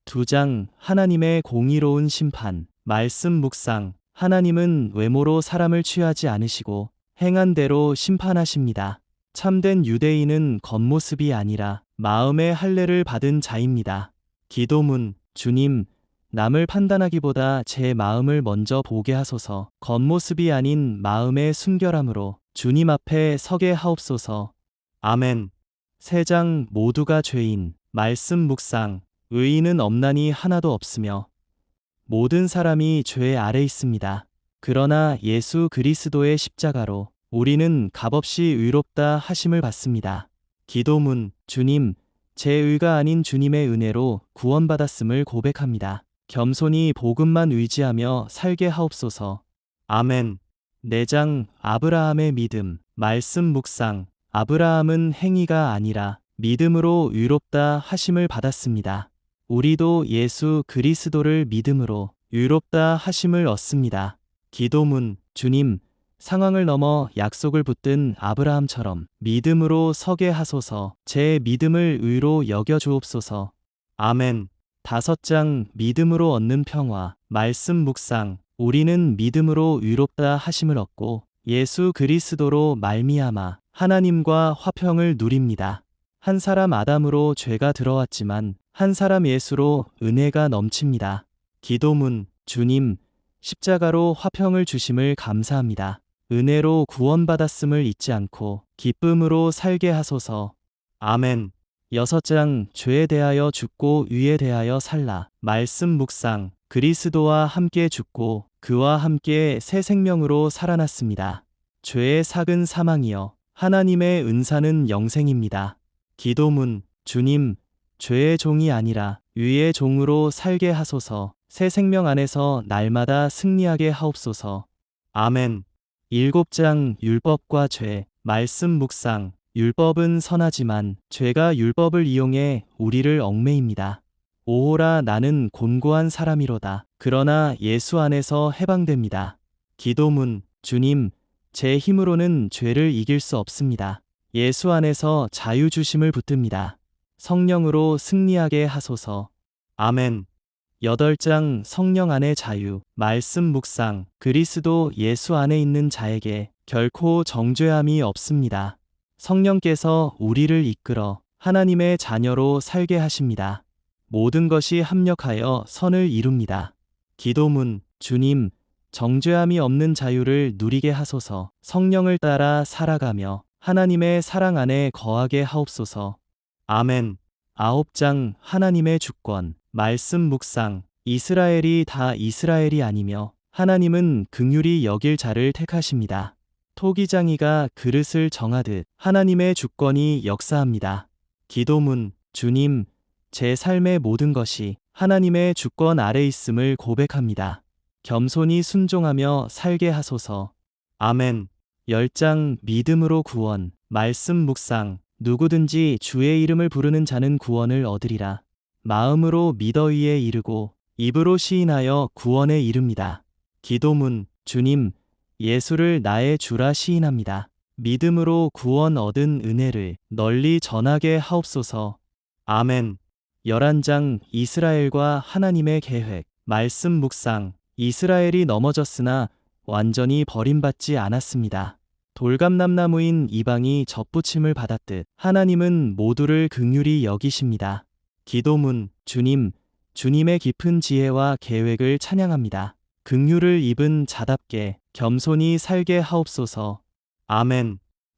2장 하나님의 공의로운 심판. 말씀 묵상. 하나님은 외모로 사람을 취하지 않으시고 행한 대로 심판하십니다. 참된 유대인은 겉모습이 아니라 마음의 할례를 받은 자입니다. 기도문 주님, 남을 판단하기보다 제 마음을 먼저 보게 하소서. 겉모습이 아닌 마음의 순결함으로 주님 앞에 서게 하옵소서. 아멘. 세 장 모두가 죄인. 말씀 묵상. 의인은 없나니 하나도 없으며 모든 사람이 죄 아래 있습니다. 그러나 예수 그리스도의 십자가로 우리는 값없이 의롭다 하심을 받습니다. 기도문. 주님, 제 의가 아닌 주님의 은혜로 구원받았음을 고백합니다. 겸손히 복음만 의지하며 살게 하옵소서. 아멘. 4장 아브라함의 믿음. 말씀 묵상. 아브라함은 행위가 아니라 믿음으로 의롭다 하심을 받았습니다. 우리도 예수 그리스도를 믿음으로 의롭다 하심을 얻습니다. 기도문. 주님, 상황을 넘어 약속을 붙든 아브라함처럼 믿음으로 서게 하소서. 제 믿음을 의로 여겨 주옵소서. 아멘. 5장 믿음으로 얻는 평화. 말씀 묵상. 우리는 믿음으로 의롭다 하심을 얻고 예수 그리스도로 말미암아 하나님과 화평을 누립니다. 한 사람 아담으로 죄가 들어왔지만 한 사람 예수로 은혜가 넘칩니다. 기도문. 주님, 십자가로 화평을 주심을 감사합니다. 은혜로 구원받았음을 잊지 않고 기쁨으로 살게 하소서. 아멘. 6장 죄에 대하여 죽고 의에 대하여 살라. 말씀 묵상. 그리스도와 함께 죽고 그와 함께 새 생명으로 살아났습니다. 죄의 삭은 사망이요 하나님의 은사는 영생입니다. 기도문. 주님, 죄의 종이 아니라 의의 종으로 살게 하소서. 새 생명 안에서 날마다 승리하게 하옵소서. 아멘. 7장 율법과 죄. 말씀 묵상. 율법은 선하지만 죄가 율법을 이용해 우리를 얽매입니다. 오호라 나는 곤고한 사람이로다. 그러나 예수 안에서 해방됩니다. 기도문. 주님, 제 힘으로는 죄를 이길 수 없습니다. 예수 안에서 자유 주심을 붙듭니다. 성령으로 승리하게 하소서. 아멘. 8장 성령 안의 자유. 말씀 묵상. 그리스도 예수 안에 있는 자에게 결코 정죄함이 없습니다. 성령께서 우리를 이끌어 하나님의 자녀로 살게 하십니다. 모든 것이 합력하여 선을 이룹니다. 기도문. 주님, 정죄함이 없는 자유를 누리게 하소서. 성령을 따라 살아가며 하나님의 사랑 안에 거하게 하옵소서. 아멘. 9장 하나님의 주권. 말씀 묵상. 이스라엘이 다 이스라엘이 아니며 하나님은 긍휼히 여길 자를 택하십니다. 토기장이가 그릇을 정하듯 하나님의 주권이 역사합니다. 기도문. 주님, 제 삶의 모든 것이 하나님의 주권 아래 있음을 고백합니다. 겸손히 순종하며 살게 하소서. 아멘. 10장 믿음으로 구원. 말씀 묵상. 누구든지 주의 이름을 부르는 자는 구원을 얻으리라. 마음으로 믿어 의에 이르고 입으로 시인하여 구원에 이릅니다. 기도문. 주님, 예수를 나의 주라 시인합니다. 믿음으로 구원 얻은 은혜를 널리 전하게 하옵소서. 아멘. 11장 이스라엘과 하나님의 계획. 말씀 묵상. 이스라엘이 넘어졌으나 완전히 버림받지 않았습니다. 돌감람나무인 이방이 접붙임을 받았듯 하나님은 모두를 긍휼히 여기십니다. 기도문. 주님, 주님의 깊은 지혜와 계획을 찬양합니다. 긍휼을 입은 자답게 겸손히 살게 하옵소서. 아멘.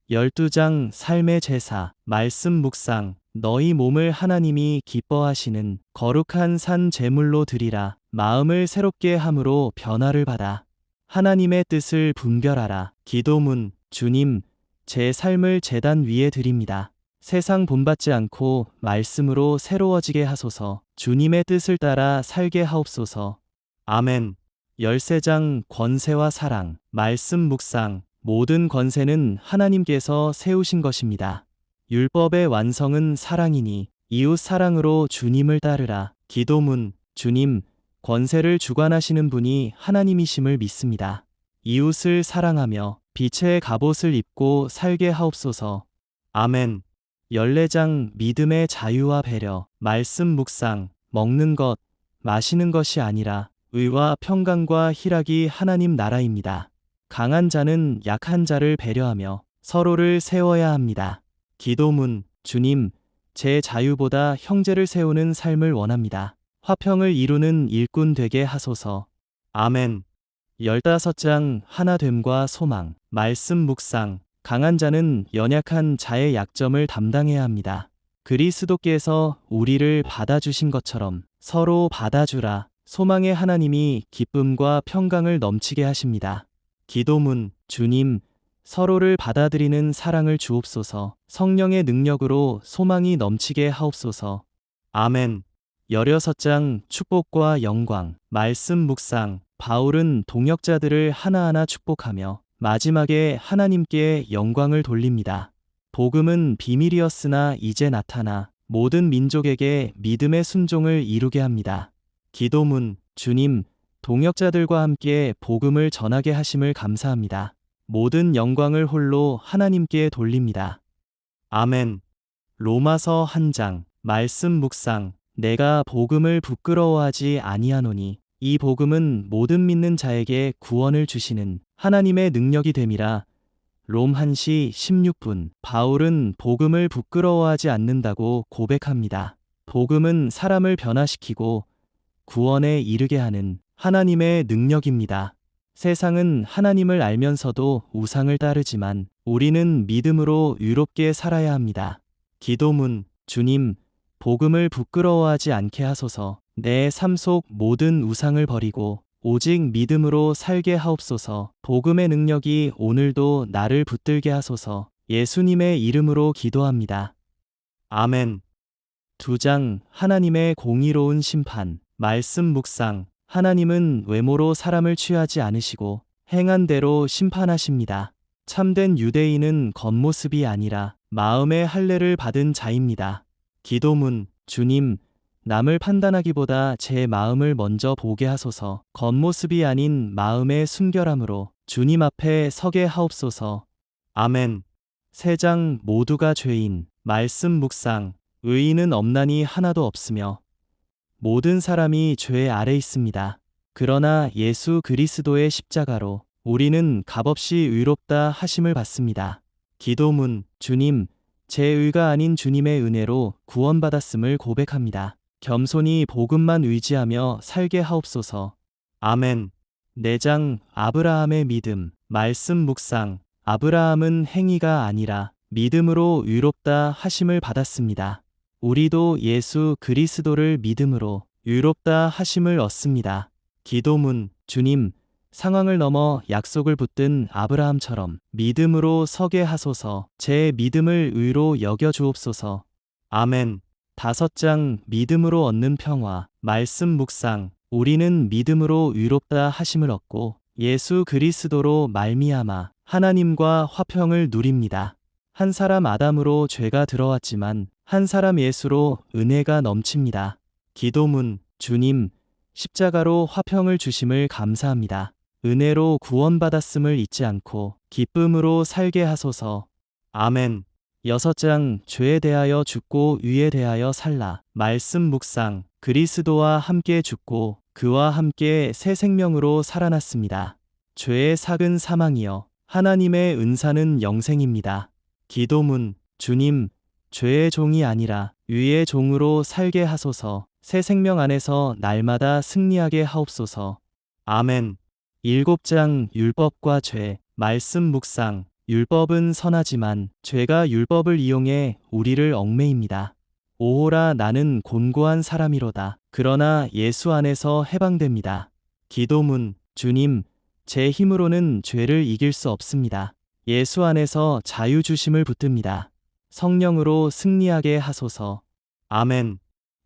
12장 삶의 제사. 말씀 묵상. 너희 몸을 하나님이 기뻐하시는 거룩한 산 제물로 드리라. 마음을 새롭게 함으로 변화를 받아 하나님의 뜻을 분별하라. 기도문. 주님, 제 삶을 제단 위에 드립니다. 세상 본받지 않고 말씀으로 새로워지게 하소서. 주님의 뜻을 따라 살게 하옵소서. 아멘. 13장 권세와 사랑. 말씀 묵상. 모든 권세는 하나님께서 세우신 것입니다. 율법의 완성은 사랑이니 이웃 사랑으로 주님을 따르라. 기도문. 주님, 권세를 주관하시는 분이 하나님이심을 믿습니다. 이웃을 사랑하며 빛의 갑옷을 입고 살게 하옵소서. 아멘. 14장 믿음의 자유와 배려. 말씀 묵상. 먹는 것, 마시는 것이 아니라 의와 평강과 희락이 하나님 나라입니다. 강한 자는 약한 자를 배려하며 서로를 세워야 합니다. 기도문. 주님, 제 자유보다 형제를 세우는 삶을 원합니다. 화평을 이루는 일꾼 되게 하소서. 아멘. 15장 하나됨과 소망. 말씀 묵상. 강한 자는 연약한 자의 약점을 담당해야 합니다. 그리스도께서 우리를 받아주신 것처럼 서로 받아주라. 소망의 하나님이 기쁨과 평강을 넘치게 하십니다. 기도문. 주님, 서로를 받아들이는 사랑을 주옵소서. 성령의 능력으로 소망이 넘치게 하옵소서. 아멘. 16장 축복과 영광. 말씀 묵상. 바울은 동역자들을 하나하나 축복하며 마지막에 하나님께 영광을 돌립니다. 복음은 비밀이었으나 이제 나타나 모든 민족에게 믿음의 순종을 이루게 합니다. 기도문. 주님, 동역자들과 함께 복음을 전하게 하심을 감사합니다. 모든 영광을 홀로 하나님께 돌립니다. 아멘. 로마서 1장. 말씀 묵상. 내가 복음을 부끄러워하지 아니하노니 이 복음은 모든 믿는 자에게 구원을 주시는 하나님의 능력이 됨이라. 롬 1시 16분. 바울은 복음을 부끄러워하지 않는다고 고백합니다. 복음은 사람을 변화시키고 구원에 이르게 하는 하나님의 능력입니다. 세상은 하나님을 알면서도 우상을 따르지만 우리는 믿음으로 의롭게 살아야 합니다. 기도문. 주님, 복음을 부끄러워하지 않게 하소서. 내 삶 속 모든 우상을 버리고 오직 믿음으로 살게 하옵소서. 복음의 능력이 오늘도 나를 붙들게 하소서. 예수님의 이름으로 기도합니다. 아멘. 2장 하나님의 공의로운 심판. 말씀 묵상. 하나님은 외모로 사람을 취하지 않으시고 행한 대로 심판하십니다. 참된 유대인은 겉모습이 아니라 마음의 할례를 받은 자입니다. 기도문. 주님, 남을 판단하기보다 제 마음을 먼저 보게 하소서. 겉모습이 아닌 마음의 순결함으로 주님 앞에 서게 하옵소서. 아멘. 3장 모두가 죄인. 말씀 묵상. 의인은 없나니 하나도 없으며 모든 사람이 죄 아래 있습니다. 그러나 예수 그리스도의 십자가로 우리는 값없이 의롭다 하심을 받습니다. 기도문. 주님, 제 의가 아닌 주님의 은혜로 구원받았음을 고백합니다. 겸손히 복음만 의지하며 살게 하옵소서. 아멘. 4장 아브라함의 믿음. 말씀 묵상. 아브라함은 행위가 아니라 믿음으로 의롭다 하심을 받았습니다. 우리도 예수 그리스도를 믿음으로 의롭다 하심을 얻습니다. 기도문. 주님, 상황을 넘어 약속을 붙든 아브라함처럼 믿음으로 서게 하소서. 제 믿음을 의로 여겨 주옵소서. 아멘. 5장 믿음으로 얻는 평화. 말씀 묵상. 우리는 믿음으로 의롭다 하심을 얻고 예수 그리스도로 말미암아 하나님과 화평을 누립니다. 한 사람 아담으로 죄가 들어왔지만 한 사람 예수로 은혜가 넘칩니다. 기도문. 주님, 십자가로 화평을 주심을 감사합니다. 은혜로 구원받았음을 잊지 않고 기쁨으로 살게 하소서. 아멘. 6장 죄에 대하여 죽고 의에 대하여 살라. 말씀 묵상. 그리스도와 함께 죽고 그와 함께 새 생명으로 살아났습니다. 죄의 삭은 사망이요 하나님의 은사는 영생입니다. 기도문. 주님, 죄의 종이 아니라 의의 종으로 살게 하소서. 새 생명 안에서 날마다 승리하게 하옵소서. 아멘. 7장 율법과 죄. 말씀 묵상. 율법은 선하지만 죄가 율법을 이용해 우리를 얽매입니다. 오호라, 나는 곤고한 사람이로다. 그러나 예수 안에서 해방됩니다. 기도문. 주님, 제 힘으로는 죄를 이길 수 없습니다. 예수 안에서 자유 주심을 붙듭니다. 성령으로 승리하게 하소서. 아멘.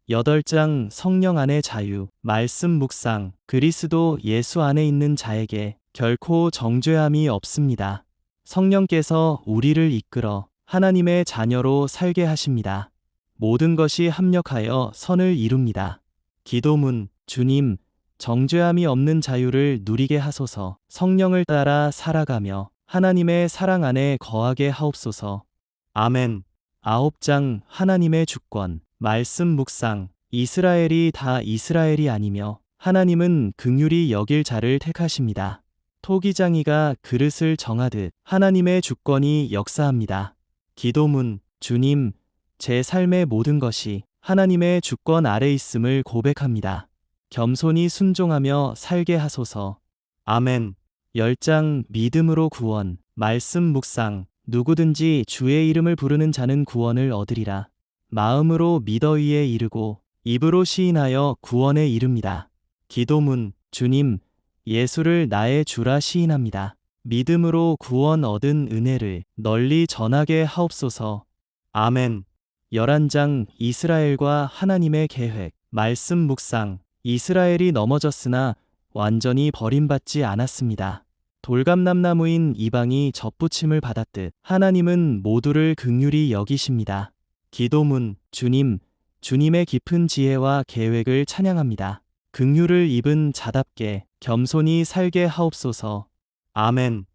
8장 성령 안의 자유. 말씀 묵상. 그리스도 예수 안에 있는 자에게 결코 정죄함이 없습니다. 성령께서 우리를 이끌어 하나님의 자녀로 살게 하십니다. 모든 것이 합력하여 선을 이룹니다. 기도문. 주님, 정죄함이 없는 자유를 누리게 하소서. 성령을 따라 살아가며 하나님의 사랑 안에 거하게 하옵소서. 아멘. 9장 하나님의 주권. 말씀 묵상. 이스라엘이 다 이스라엘이 아니며 하나님은 긍휼히 여길 자를 택하십니다. 토기장이가 그릇을 정하듯 하나님의 주권이 역사합니다. 기도문. 주님, 제 삶의 모든 것이 하나님의 주권 아래 있음을 고백합니다. 겸손히 순종하며 살게 하소서. 아멘. 10장 믿음으로 구원. 말씀 묵상. 누구든지 주의 이름을 부르는 자는 구원을 얻으리라. 마음으로 믿어 이에 이르고 입으로 시인하여 구원에 이릅니다. 기도문. 주님, 예수를 나의 주라 시인합니다. 믿음으로 구원 얻은 은혜를 널리 전하게 하옵소서. 아멘. 11장 이스라엘과 하나님의 계획. 말씀 묵상. 이스라엘이 넘어졌으나 완전히 버림받지 않았습니다. 돌감람나무인 이방이 접붙임을 받았듯 하나님은 모두를 긍휼히 여기십니다. 기도문. 주님, 주님의 깊은 지혜와 계획을 찬양합니다. 긍휼을 입은 자답게 겸손히 살게 하옵소서. 아멘.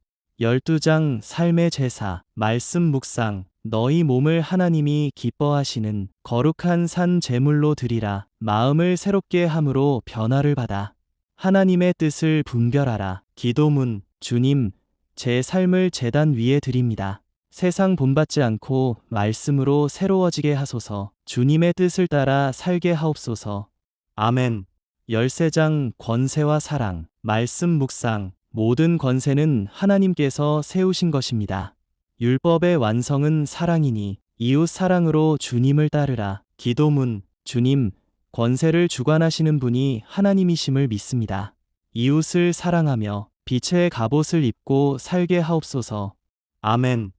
12장 삶의 제사. 말씀 묵상. 너희 몸을 하나님이 기뻐하시는 거룩한 산 제물로 드리라. 마음을 새롭게 함으로 변화를 받아 하나님의 뜻을 분별하라. 기도문. 주님, 제 삶을 제단 위에 드립니다. 세상 본받지 않고 말씀으로 새로워지게 하소서. 주님의 뜻을 따라 살게 하옵소서. 아멘. 13장 권세와 사랑. 말씀 묵상. 모든 권세는 하나님께서 세우신 것입니다. 율법의 완성은 사랑이니 이웃 사랑으로 주님을 따르라. 기도문. 주님, 권세를 주관하시는 분이 하나님이심을 믿습니다. 이웃을 사랑하며 빛의 갑옷을 입고 살게 하옵소서. 아멘.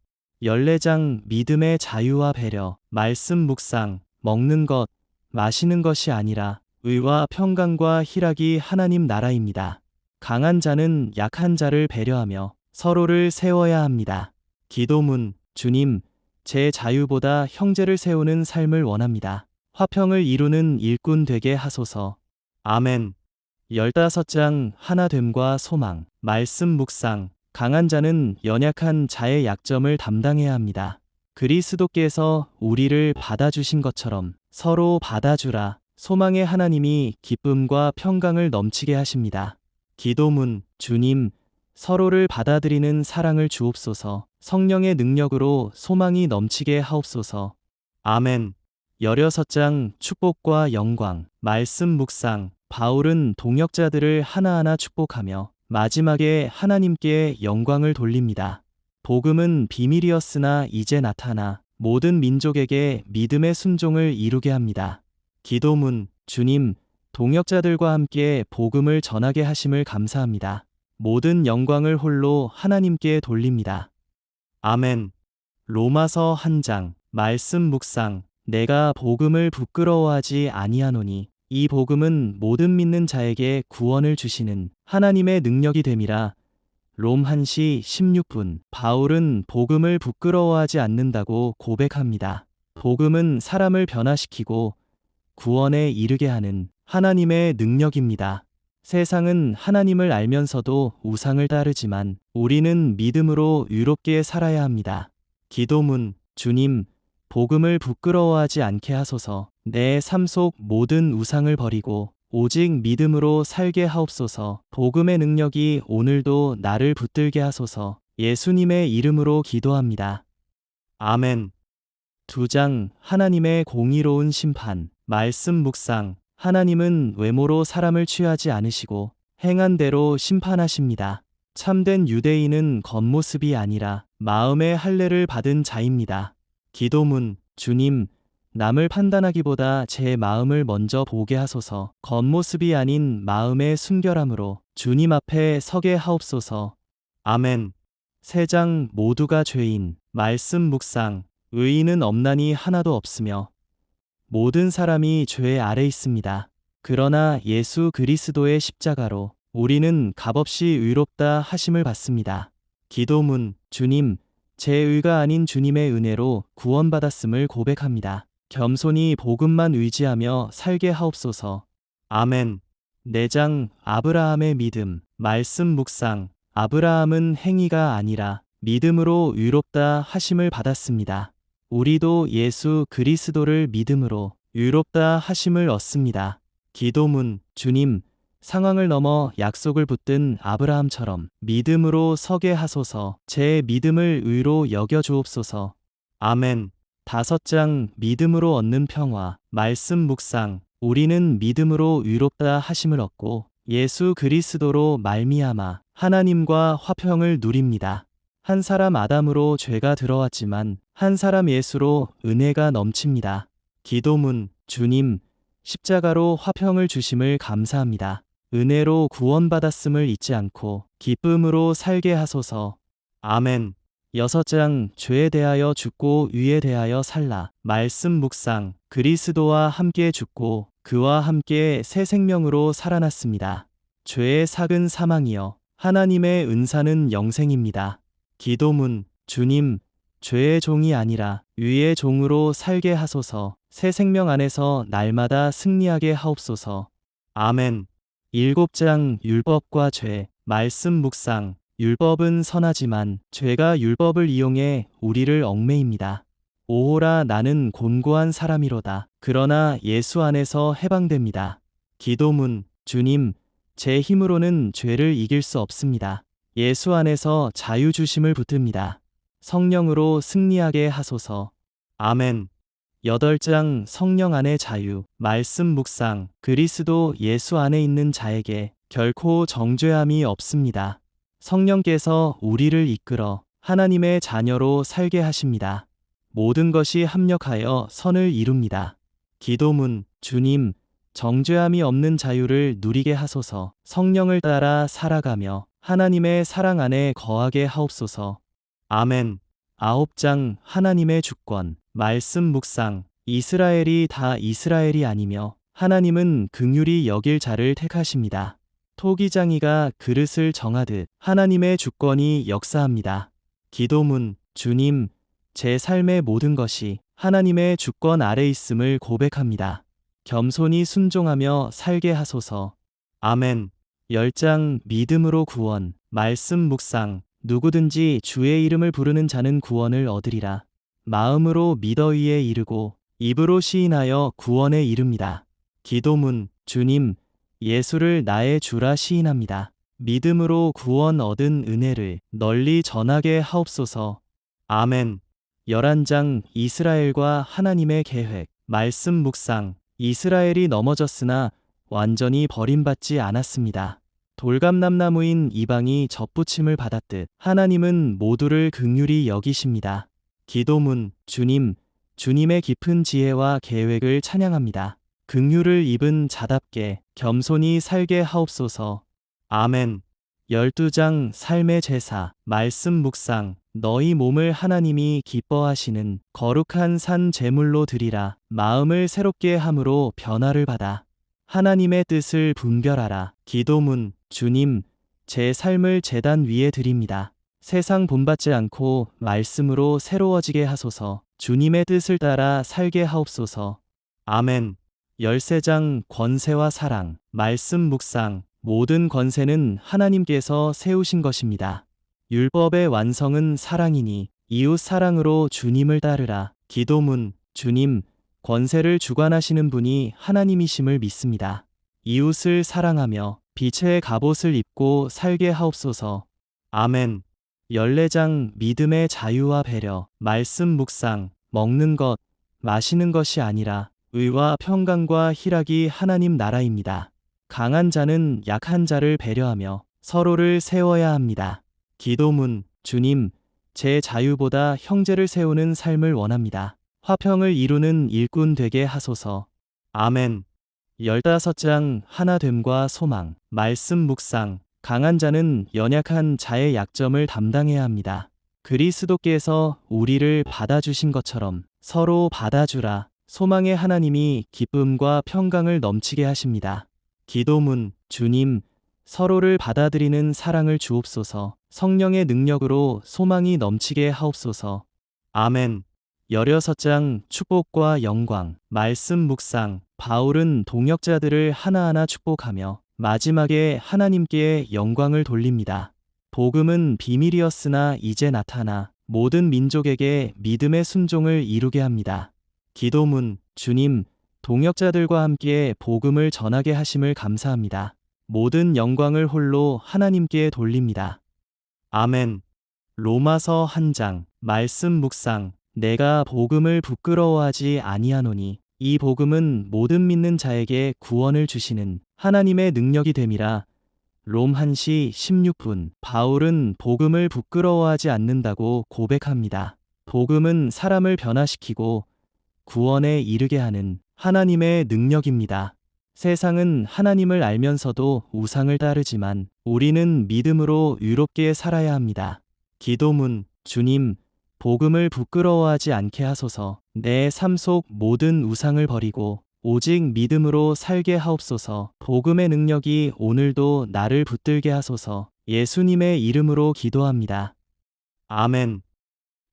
14장 믿음의 자유와 배려. 말씀 묵상. 먹는 것, 마시는 것이 아니라 의와 평강과 희락이 하나님 나라입니다. 강한 자는 약한 자를 배려하며 서로를 세워야 합니다. 기도문. 주님, 제 자유보다 형제를 세우는 삶을 원합니다. 화평을 이루는 일꾼 되게 하소서. 아멘. 15장 하나됨과 소망. 말씀 묵상. 강한 자는 연약한 자의 약점을 담당해야 합니다. 그리스도께서 우리를 받아주신 것처럼 서로 받아주라. 소망의 하나님이 기쁨과 평강을 넘치게 하십니다. 기도문. 주님, 서로를 받아들이는 사랑을 주옵소서. 성령의 능력으로 소망이 넘치게 하옵소서. 아멘. 16장 축복과 영광. 말씀 묵상. 바울은 동역자들을 하나하나 축복하며 마지막에 하나님께 영광을 돌립니다. 복음은 비밀이었으나 이제 나타나 모든 민족에게 믿음의 순종을 이루게 합니다. 기도문. 주님, 동역자들과 함께 복음을 전하게 하심을 감사합니다. 모든 영광을 홀로 하나님께 돌립니다. 아멘. 로마서 1장. 말씀 묵상. 내가 복음을 부끄러워하지 아니하노니 이 복음은 모든 믿는 자에게 구원을 주시는 하나님의 능력이 됨이라. 롬 1시 16분. 바울은 복음을 부끄러워하지 않는다고 고백합니다. 복음은 사람을 변화시키고 구원에 이르게 하는 하나님의 능력입니다. 세상은 하나님을 알면서도 우상을 따르지만 우리는 믿음으로 의롭게 살아야 합니다. 기도문. 주님, 복음을 부끄러워하지 않게 하소서. 내 삶 속 모든 우상을 버리고 오직 믿음으로 살게 하옵소서. 복음의 능력이 오늘도 나를 붙들게 하소서. 예수님의 이름으로 기도합니다. 아멘. 2장 하나님의 공의로운 심판. 말씀 묵상. 하나님은 외모로 사람을 취하지 않으시고 행한 대로 심판하십니다. 참된 유대인은 겉모습이 아니라 마음의 할례를 받은 자입니다. 기도문. 주님, 남을 판단하기보다 제 마음을 먼저 보게 하소서. 겉모습이 아닌 마음의 순결함으로 주님 앞에 서게 하옵소서. 아멘. 3장 모두가 죄인. 말씀 묵상. 의인은 없나니 하나도 없으며 모든 사람이 죄 아래 있습니다. 그러나 예수 그리스도의 십자가로 우리는 값없이 의롭다 하심을 받습니다. 기도문. 주님, 제 의가 아닌 주님의 은혜로 구원받았음을 고백합니다. 겸손히 복음만 의지하며 살게 하옵소서. 아멘. 4장 아브라함의 믿음. 말씀 묵상. 아브라함은 행위가 아니라 믿음으로 의롭다 하심을 받았습니다. 우리도 예수 그리스도를 믿음으로 의롭다 하심을 얻습니다. 기도문. 주님, 상황을 넘어 약속을 붙든 아브라함처럼 믿음으로 서게 하소서. 제 믿음을 의로 여겨 주옵소서. 아멘. 5장 믿음으로 얻는 평화. 말씀 묵상. 우리는 믿음으로 의롭다 하심을 얻고 예수 그리스도로 말미암아 하나님과 화평을 누립니다. 한 사람 아담으로 죄가 들어왔지만 한 사람 예수로 은혜가 넘칩니다. 기도문. 주님, 십자가로 화평을 주심을 감사합니다. 은혜로 구원받았음을 잊지 않고 기쁨으로 살게 하소서. 아멘. 6장 죄에 대하여 죽고 의에 대하여 살라. 말씀 묵상. 그리스도와 함께 죽고 그와 함께 새 생명으로 살아났습니다. 죄의 삭은 사망이요 하나님의 은사는 영생입니다. 기도문. 주님, 죄의 종이 아니라 의의 종으로 살게 하소서. 새 생명 안에서 날마다 승리하게 하옵소서. 아멘. 7장 율법과 죄. 말씀 묵상. 율법은 선하지만 죄가 율법을 이용해 우리를 얽매입니다. 오호라 나는 곤고한 사람이로다. 그러나 예수 안에서 해방됩니다. 기도문. 주님, 제 힘으로는 죄를 이길 수 없습니다. 예수 안에서 자유 주심을 붙듭니다. 성령으로 승리하게 하소서. 아멘. 8장 성령 안의 자유. 말씀 묵상. 그리스도 예수 안에 있는 자에게 결코 정죄함이 없습니다. 성령께서 우리를 이끌어 하나님의 자녀로 살게 하십니다. 모든 것이 합력하여 선을 이룹니다. 기도문. 주님, 정죄함이 없는 자유를 누리게 하소서. 성령을 따라 살아가며 하나님의 사랑 안에 거하게 하옵소서. 아멘. 9장 하나님의 주권. 말씀 묵상. 이스라엘이 다 이스라엘이 아니며 하나님은 긍휼히 여길 자를 택하십니다. 토기장이가 그릇을 정하듯 하나님의 주권이 역사합니다. 기도문. 주님, 제 삶의 모든 것이 하나님의 주권 아래 있음을 고백합니다. 겸손히 순종하며 살게 하소서. 아멘. 10장 믿음으로 구원. 말씀 묵상. 누구든지 주의 이름을 부르는 자는 구원을 얻으리라. 마음으로 믿어 의에 이르고 입으로 시인하여 구원에 이릅니다. 기도문. 주님, 예수를 나의 주라 시인합니다. 믿음으로 구원 얻은 은혜를 널리 전하게 하옵소서. 아멘. 11장 이스라엘과 하나님의 계획. 말씀 묵상. 이스라엘이 넘어졌으나 완전히 버림받지 않았습니다. 돌감람나무인 이방이 접붙임을 받았듯 하나님은 모두를 긍휼히 여기십니다. 기도문. 주님, 주님의 깊은 지혜와 계획을 찬양합니다. 긍휼을 입은 자답게 겸손히 살게 하옵소서. 아멘. 12장 삶의 제사. 말씀 묵상. 너희 몸을 하나님이 기뻐하시는 거룩한 산 제물로 드리라. 마음을 새롭게 함으로 변화를 받아 하나님의 뜻을 분별하라. 기도문. 주님, 제 삶을 제단 위에 드립니다. 세상 본받지 않고 말씀으로 새로워지게 하소서. 주님의 뜻을 따라 살게 하옵소서. 아멘. 13장 권세와 사랑. 말씀 묵상. 모든 권세는 하나님께서 세우신 것입니다. 율법의 완성은 사랑이니 이웃 사랑으로 주님을 따르라. 기도문. 주님, 권세를 주관하시는 분이 하나님이심을 믿습니다. 이웃을 사랑하며 빛의 갑옷을 입고 살게 하옵소서. 아멘. 14장 믿음의 자유와 배려. 말씀 묵상. 먹는 것, 마시는 것이 아니라 의와 평강과 희락이 하나님 나라입니다. 강한 자는 약한 자를 배려하며 서로를 세워야 합니다. 기도문. 주님, 제 자유보다 형제를 세우는 삶을 원합니다. 화평을 이루는 일꾼 되게 하소서. 아멘. 15장 하나됨과 소망. 말씀 묵상. 강한 자는 연약한 자의 약점을 담당해야 합니다. 그리스도께서 우리를 받아주신 것처럼 서로 받아주라. 소망의 하나님이 기쁨과 평강을 넘치게 하십니다. 기도문. 주님, 서로를 받아들이는 사랑을 주옵소서. 성령의 능력으로 소망이 넘치게 하옵소서. 아멘. 16장 축복과 영광. 말씀 묵상. 바울은 동역자들을 하나하나 축복하며 마지막에 하나님께 영광을 돌립니다. 복음은 비밀이었으나 이제 나타나 모든 민족에게 믿음의 순종을 이루게 합니다. 기도문. 주님, 동역자들과 함께 복음을 전하게 하심을 감사합니다. 모든 영광을 홀로 하나님께 돌립니다. 아멘. 로마서 1장. 말씀 묵상. 내가 복음을 부끄러워하지 아니하노니 이 복음은 모든 믿는 자에게 구원을 주시는 하나님의 능력이 됨이라. 롬 1시 16분. 바울은 복음을 부끄러워하지 않는다고 고백합니다. 복음은 사람을 변화시키고 구원에 이르게 하는 하나님의 능력입니다. 세상은 하나님을 알면서도 우상을 따르지만 우리는 믿음으로 의롭게 살아야 합니다. 기도문. 주님, 복음을 부끄러워하지 않게 하소서. 내 삶 속 모든 우상을 버리고 오직 믿음으로 살게 하옵소서. 복음의 능력이 오늘도 나를 붙들게 하소서. 예수님의 이름으로 기도합니다. 아멘.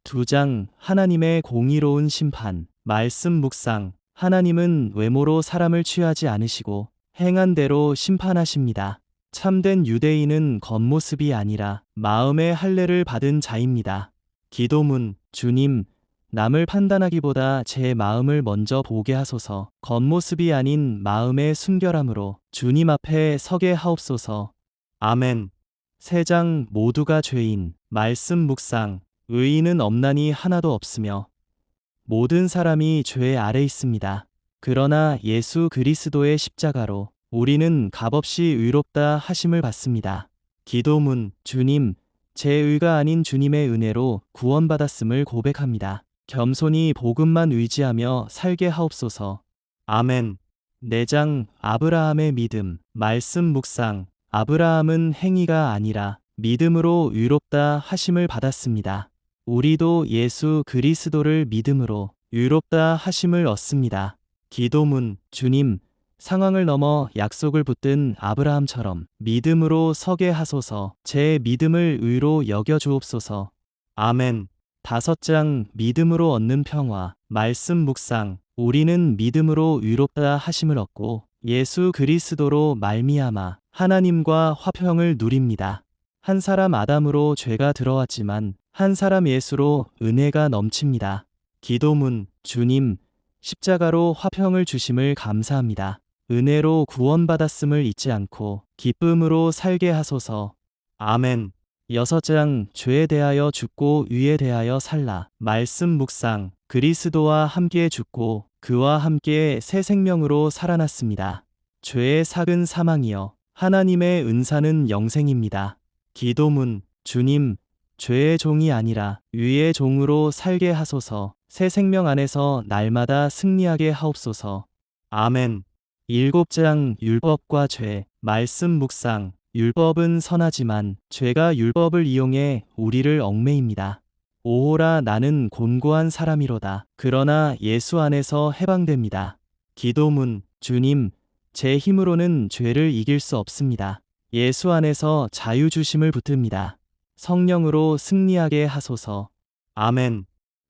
2장. 하나님의 공의로운 심판. 말씀 묵상. 하나님은 외모로 사람을 취하지 않으시고 행한 대로 심판하십니다. 참된 유대인은 겉모습이 아니라 마음의 할례를 받은 자입니다. 기도문. 주님, 남을 판단하기보다 제 마음을 먼저 보게 하소서. 겉모습이 아닌 마음의 순결함으로 주님 앞에 서게 하옵소서. 아멘. 3장. 모두가 죄인. 말씀 묵상. 의인은 없나니 하나도 없으며 모든 사람이 죄 아래 있습니다. 그러나 예수 그리스도의 십자가로 우리는 값없이 의롭다 하심을 받습니다. 기도문. 주님, 제 의가 아닌 주님의 은혜로 구원받았음을 고백합니다. 겸손히 복음만 의지하며 살게 하옵소서. 아멘. 4장. 아브라함의 믿음. 말씀 묵상. 아브라함은 행위가 아니라 믿음으로 의롭다 하심을 받았습니다. 우리도 예수 그리스도를 믿음으로 의롭다 하심을 얻습니다. 기도문. 주님, 상황을 넘어 약속을 붙든 아브라함처럼 믿음으로 서게 하소서. 제 믿음을 의로 여겨 주옵소서. 아멘. 5장. 믿음으로 얻는 평화. 말씀 묵상. 우리는 믿음으로 의롭다 하심을 얻고 예수 그리스도로 말미암아 하나님과 화평을 누립니다. 한 사람 아담으로 죄가 들어왔지만 한 사람 예수로 은혜가 넘칩니다. 기도문. 주님, 십자가로 화평을 주심을 감사합니다. 은혜로 구원받았음을 잊지 않고 기쁨으로 살게 하소서. 아멘. 6장. 죄에 대하여 죽고 의에 대하여 살라. 말씀 묵상. 그리스도와 함께 죽고 그와 함께 새 생명으로 살아났습니다. 죄의 삭은 사망이요 하나님의 은사는 영생입니다. 기도문. 주님, 죄의 종이 아니라 의의 종으로 살게 하소서. 새 생명 안에서 날마다 승리하게 하옵소서. 아멘. 7장. 율법과 죄. 말씀 묵상. 율법은 선하지만 죄가 율법을 이용해 우리를 얽매입니다. 오호라, 나는 곤고한 사람이로다. 그러나 예수 안에서 해방됩니다. 기도문. 주님, 제 힘으로는 죄를 이길 수 없습니다. 예수 안에서 자유 주심을 붙듭니다. 성령으로 승리하게 하소서. 아멘.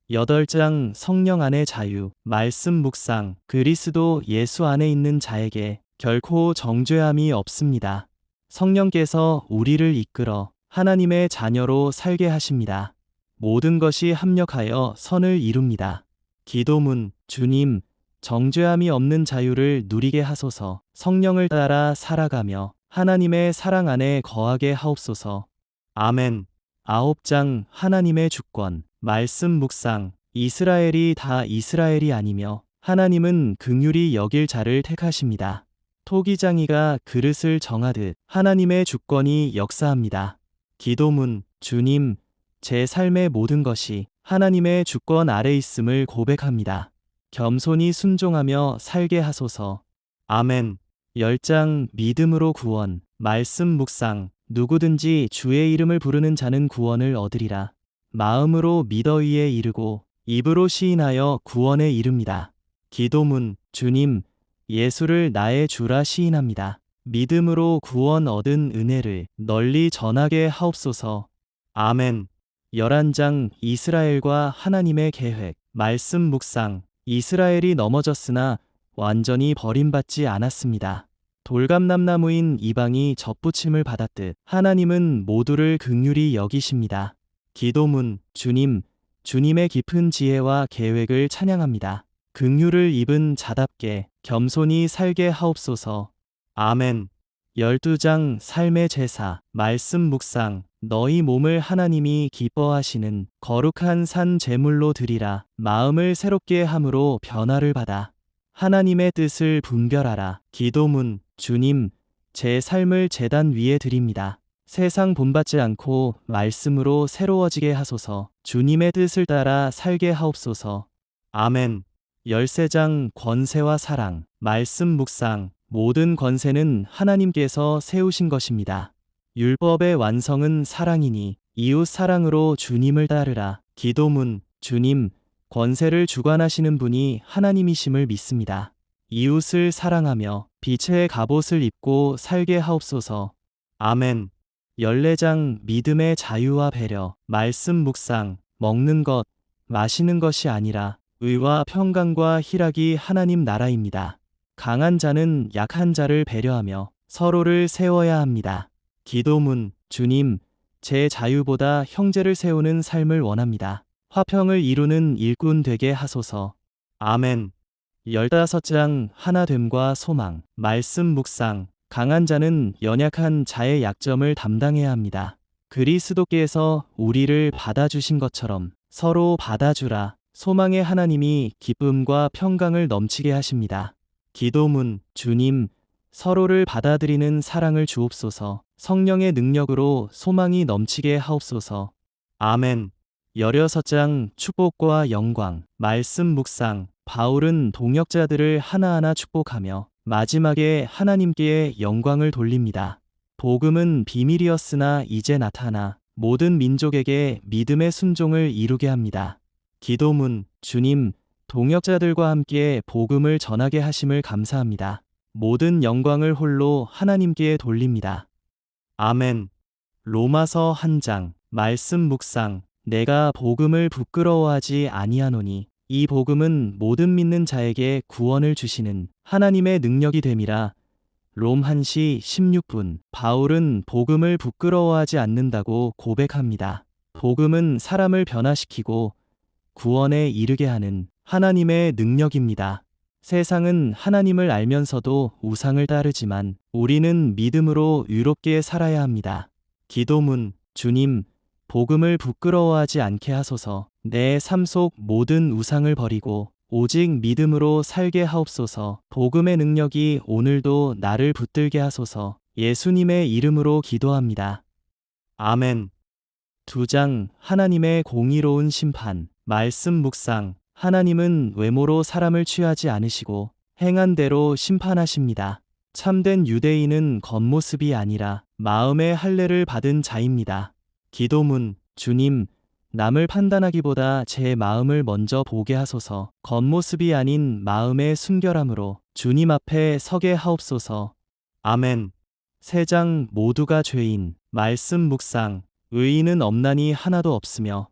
8장. 성령 안의 자유. 말씀 묵상. 그리스도 예수 안에 있는 자에게 결코 정죄함이 없습니다. 성령께서 우리를 이끌어 하나님의 자녀로 살게 하십니다. 모든 것이 합력하여 선을 이룹니다. 기도문. 주님, 정죄함이 없는 자유를 누리게 하소서. 성령을 따라 살아가며 하나님의 사랑 안에 거하게 하옵소서. 아멘. 9장. 하나님의 주권. 말씀 묵상. 이스라엘이 다 이스라엘이 아니며 하나님은 긍휼히 여길 자를 택하십니다. 토기장이가 그릇을 정하듯 하나님의 주권이 역사합니다. 기도문. 주님, 제 삶의 모든 것이 하나님의 주권 아래 있음을 고백합니다. 겸손히 순종하며 살게 하소서. 아멘. 10장. 믿음으로 구원. 말씀 묵상. 누구든지 주의 이름을 부르는 자는 구원을 얻으리라. 마음으로 믿어 의에 이르고 입으로 시인하여 구원에 이릅니다. 기도문. 주님, 예수를 나의 주라 시인합니다. 믿음으로 구원 얻은 은혜를 널리 전하게 하옵소서. 아멘. 11장. 이스라엘과 하나님의 계획. 말씀 묵상. 이스라엘이 넘어졌으나 완전히 버림받지 않았습니다. 돌감람나무인 이방이 접붙임을 받았듯 하나님은 모두를 긍휼히 여기십니다. 기도문. 주님, 주님의 깊은 지혜와 계획을 찬양합니다. 긍휼을 입은 자답게 겸손히 살게 하옵소서. 아멘. 12장 삶의 제사, 말씀 묵상. 너희 몸을 하나님이 기뻐하시는 거룩한 산 제물로 드리라. 마음을 새롭게 함으로 변화를 받아 하나님의 뜻을 분별하라. 기도문. 주님, 제 삶을 제단 위에 드립니다. 세상 본받지 않고 말씀으로 새로워지게 하소서. 주님의 뜻을 따라 살게 하옵소서. 아멘. 13장 권세와 사랑, 말씀 묵상. 모든 권세는 하나님께서 세우신 것입니다. 율법의 완성은 사랑이니 이웃 사랑으로 주님을 따르라. 기도문. 주님, 권세를 주관하시는 분이 하나님이심을 믿습니다. 이웃을 사랑하며 빛의 갑옷을 입고 살게 하옵소서. 아멘. 14장 믿음의 자유와 배려, 말씀 묵상. 먹는 것, 마시는 것이 아니라 의와 평강과 희락이 하나님 나라입니다. 강한 자는 약한 자를 배려하며 서로를 세워야 합니다. 기도문. 주님, 제 자유보다 형제를 세우는 삶을 원합니다. 화평을 이루는 일꾼 되게 하소서. 아멘. 15장 하나됨과 소망, 말씀 묵상. 강한 자는 연약한 자의 약점을 담당해야 합니다. 그리스도께서 우리를 받아주신 것처럼 서로 받아주라. 소망의 하나님이 기쁨과 평강을 넘치게 하십니다. 기도문. 주님, 서로를 받아들이는 사랑을 주옵소서. 성령의 능력으로 소망이 넘치게 하옵소서. 아멘. 16장 축복과 영광, 말씀 묵상. 바울은 동역자들을 하나하나 축복하며 마지막에 하나님께 영광을 돌립니다. 복음은 비밀이었으나 이제 나타나 모든 민족에게 믿음의 순종을 이루게 합니다. 기도문. 주님, 동역자들과 함께 복음을 전하게 하심을 감사합니다. 모든 영광을 홀로 하나님께 돌립니다. 아멘. 로마서 1장, 말씀 묵상. 내가 복음을 부끄러워하지 아니하노니 이 복음은 모든 믿는 자에게 구원을 주시는 하나님의 능력이 됨이라. 롬 1시 16분. 바울은 복음을 부끄러워하지 않는다고 고백합니다. 복음은 사람을 변화시키고 구원에 이르게 하는 하나님의 능력입니다. 세상은 하나님을 알면서도 우상을 따르지만 우리는 믿음으로 의롭게 살아야 합니다. 기도문. 주님, 복음을 부끄러워하지 않게 하소서. 내 삶 속 모든 우상을 버리고 오직 믿음으로 살게 하옵소서. 복음의 능력이 오늘도 나를 붙들게 하소서. 예수님의 이름으로 기도합니다. 아멘. 2장 하나님의 공의로운 심판, 말씀 묵상. 하나님은 외모로 사람을 취하지 않으시고 행한 대로 심판하십니다. 참된 유대인은 겉모습이 아니라 마음의 할례를 받은 자입니다. 기도문. 주님, 남을 판단하기보다 제 마음을 먼저 보게 하소서. 겉모습이 아닌 마음의 순결함으로 주님 앞에 서게 하옵소서. 아멘. 3장 모두가 죄인, 말씀 묵상. 의인은 없나니 하나도 없으며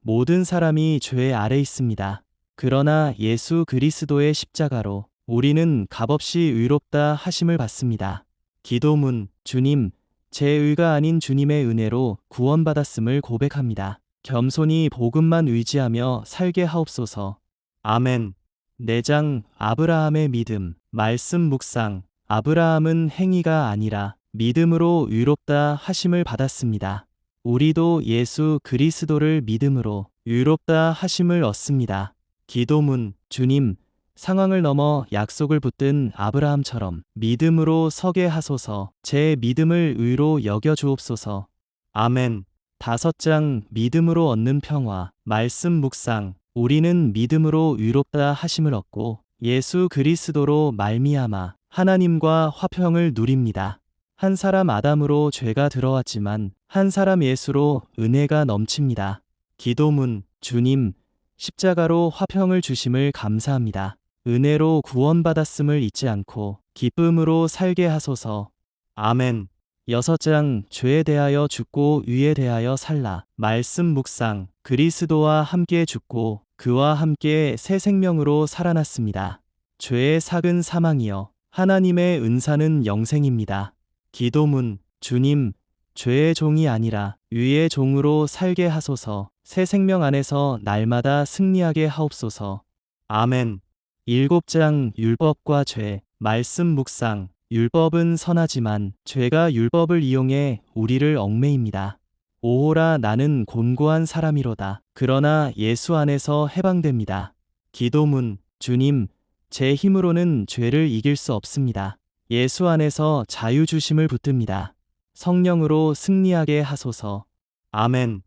모든 사람이 죄 아래 있습니다. 그러나 예수 그리스도의 십자가로 우리는 값없이 의롭다 하심을 받습니다. 기도문. 주님, 제 의가 아닌 주님의 은혜로 구원받았음을 고백합니다. 겸손히 복음만 의지하며 살게 하옵소서. 아멘. 4장 아브라함의 믿음, 말씀 묵상. 아브라함은 행위가 아니라 믿음으로 의롭다 하심을 받았습니다. 우리도 예수 그리스도를 믿음으로 의롭다 하심을 얻습니다. 기도문. 주님, 상황을 넘어 약속을 붙든 아브라함처럼 믿음으로 서게 하소서. 제 믿음을 의로 여겨 주옵소서. 아멘. 5장 믿음으로 얻는 평화, 말씀 묵상. 우리는 믿음으로 의롭다 하심을 얻고 예수 그리스도로 말미암아 하나님과 화평을 누립니다. 한 사람 아담으로 죄가 들어왔지만 한 사람 예수로 은혜가 넘칩니다. 기도문. 주님, 십자가로 화평을 주심을 감사합니다. 은혜로 구원받았음을 잊지 않고 기쁨으로 살게 하소서. 아멘. 6장 죄에 대하여 죽고 의에 대하여 살라, 말씀 묵상. 그리스도와 함께 죽고 그와 함께 새 생명으로 살아났습니다. 죄의 삭은 사망이요 하나님의 은사는 영생입니다. 기도문. 주님, 죄의 종이 아니라 의의 종으로 살게 하소서. 새 생명 안에서 날마다 승리하게 하옵소서. 아멘. 7장 율법과 죄, 말씀 묵상. 율법은 선하지만 죄가 율법을 이용해 우리를 얽매입니다. 오호라 나는 곤고한 사람이로다. 그러나 예수 안에서 해방됩니다. 기도문 주님, 제 힘으로는 죄를 이길 수 없습니다. 예수 안에서 자유 주심을 붙듭니다. 성령으로 승리하게 하소서. 아멘.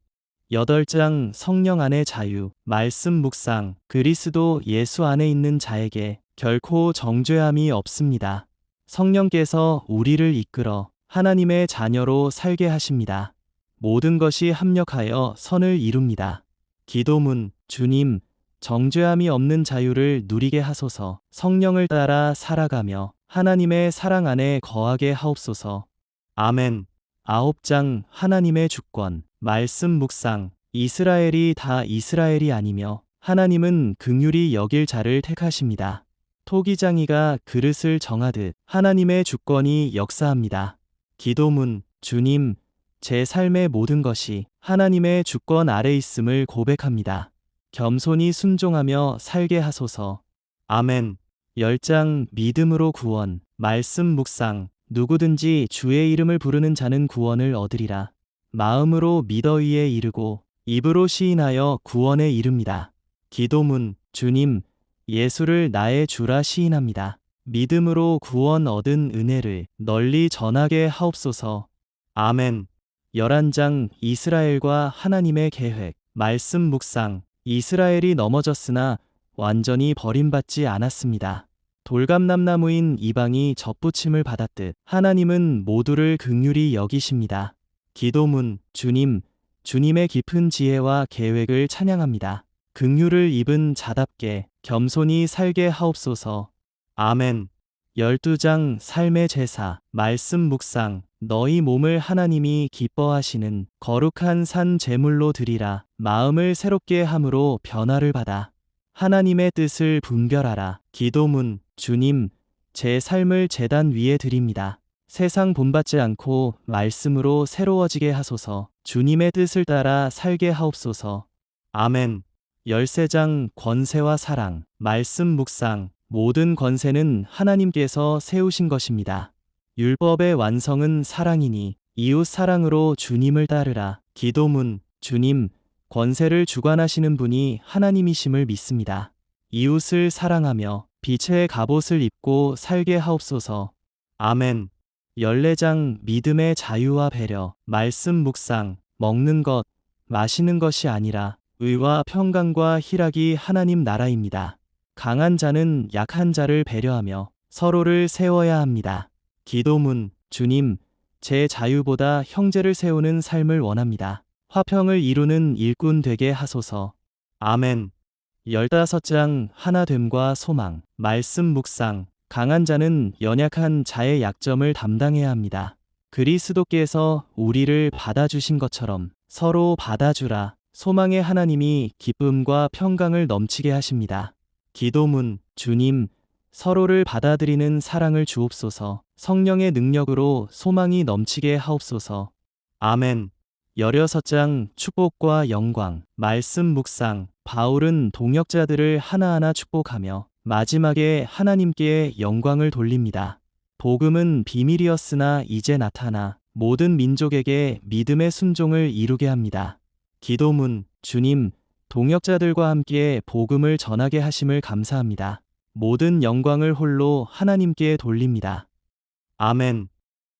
8장 성령 안의 자유. 말씀 묵상. 그리스도 예수 안에 있는 자에게 결코 정죄함이 없습니다. 성령께서 우리를 이끌어 하나님의 자녀로 살게 하십니다. 모든 것이 합력하여 선을 이룹니다. 기도문 주님, 정죄함이 없는 자유를 누리게 하소서. 성령을 따라 살아가며 하나님의 사랑 안에 거하게 하옵소서. 아멘. 9장 하나님의 주권. 말씀 묵상. 이스라엘이 다 이스라엘이 아니며 하나님은 긍휼히 여길 자를 택하십니다. 토기장이가 그릇을 정하듯 하나님의 주권이 역사합니다. 기도문 주님, 제 삶의 모든 것이 하나님의 주권 아래 있음을 고백합니다. 겸손히 순종하며 살게 하소서. 아멘. 10장 믿음으로 구원. 말씀 묵상. 누구든지 주의 이름을 부르는 자는 구원을 얻으리라. 마음으로 믿어 이에 이르고 입으로 시인하여 구원에 이릅니다. 기도문 주님, 예수를 나의 주라 시인합니다. 믿음으로 구원 얻은 은혜를 널리 전하게 하옵소서. 아멘. 11장 이스라엘과 하나님의 계획. 말씀 묵상. 이스라엘이 넘어졌으나 완전히 버림받지 않았습니다. 돌감람나무인 이방이 접붙임을 받았듯 하나님은 모두를 긍휼히 여기십니다. 기도문 주님, 주님의 깊은 지혜와 계획을 찬양합니다. 긍휼을 입은 자답게 겸손히 살게 하옵소서. 아멘. 12장 삶의 제사. 말씀 묵상. 너희 몸을 하나님이 기뻐하시는 거룩한 산 제물로 드리라. 마음을 새롭게 함으로 변화를 받아 하나님의 뜻을 분별하라. 기도문 주님, 제 삶을 제단 위에 드립니다. 세상 본받지 않고 말씀으로 새로워지게 하소서. 주님의 뜻을 따라 살게 하옵소서. 아멘. 13장 권세와 사랑. 말씀 묵상. 모든 권세는 하나님께서 세우신 것입니다. 율법의 완성은 사랑이니 이웃 사랑으로 주님을 따르라. 기도문 주님, 권세를 주관하시는 분이 하나님이심을 믿습니다. 이웃을 사랑하며 빛의 갑옷을 입고 살게 하옵소서. 아멘. 14장 믿음의 자유와 배려. 말씀 묵상. 먹는 것, 마시는 것이 아니라 의와 평강과 희락이 하나님 나라입니다. 강한 자는 약한 자를 배려하며 서로를 세워야 합니다. 기도문 주님, 제 자유보다 형제를 세우는 삶을 원합니다. 화평을 이루는 일꾼 되게 하소서. 아멘. 15장 하나됨과 소망. 말씀 묵상. 강한 자는 연약한 자의 약점을 담당해야 합니다. 그리스도께서 우리를 받아주신 것처럼 서로 받아주라. 소망의 하나님이 기쁨과 평강을 넘치게 하십니다. 기도문 주님, 서로를 받아들이는 사랑을 주옵소서. 성령의 능력으로 소망이 넘치게 하옵소서. 아멘. 16장 축복과 영광. 말씀 묵상. 바울은 동역자들을 하나하나 축복하며 마지막에 하나님께 영광을 돌립니다. 복음은 비밀이었으나 이제 나타나 모든 민족에게 믿음의 순종을 이루게 합니다. 기도문 주님, 동역자들과 함께 복음을 전하게 하심을 감사합니다. 모든 영광을 홀로 하나님께 돌립니다. 아멘.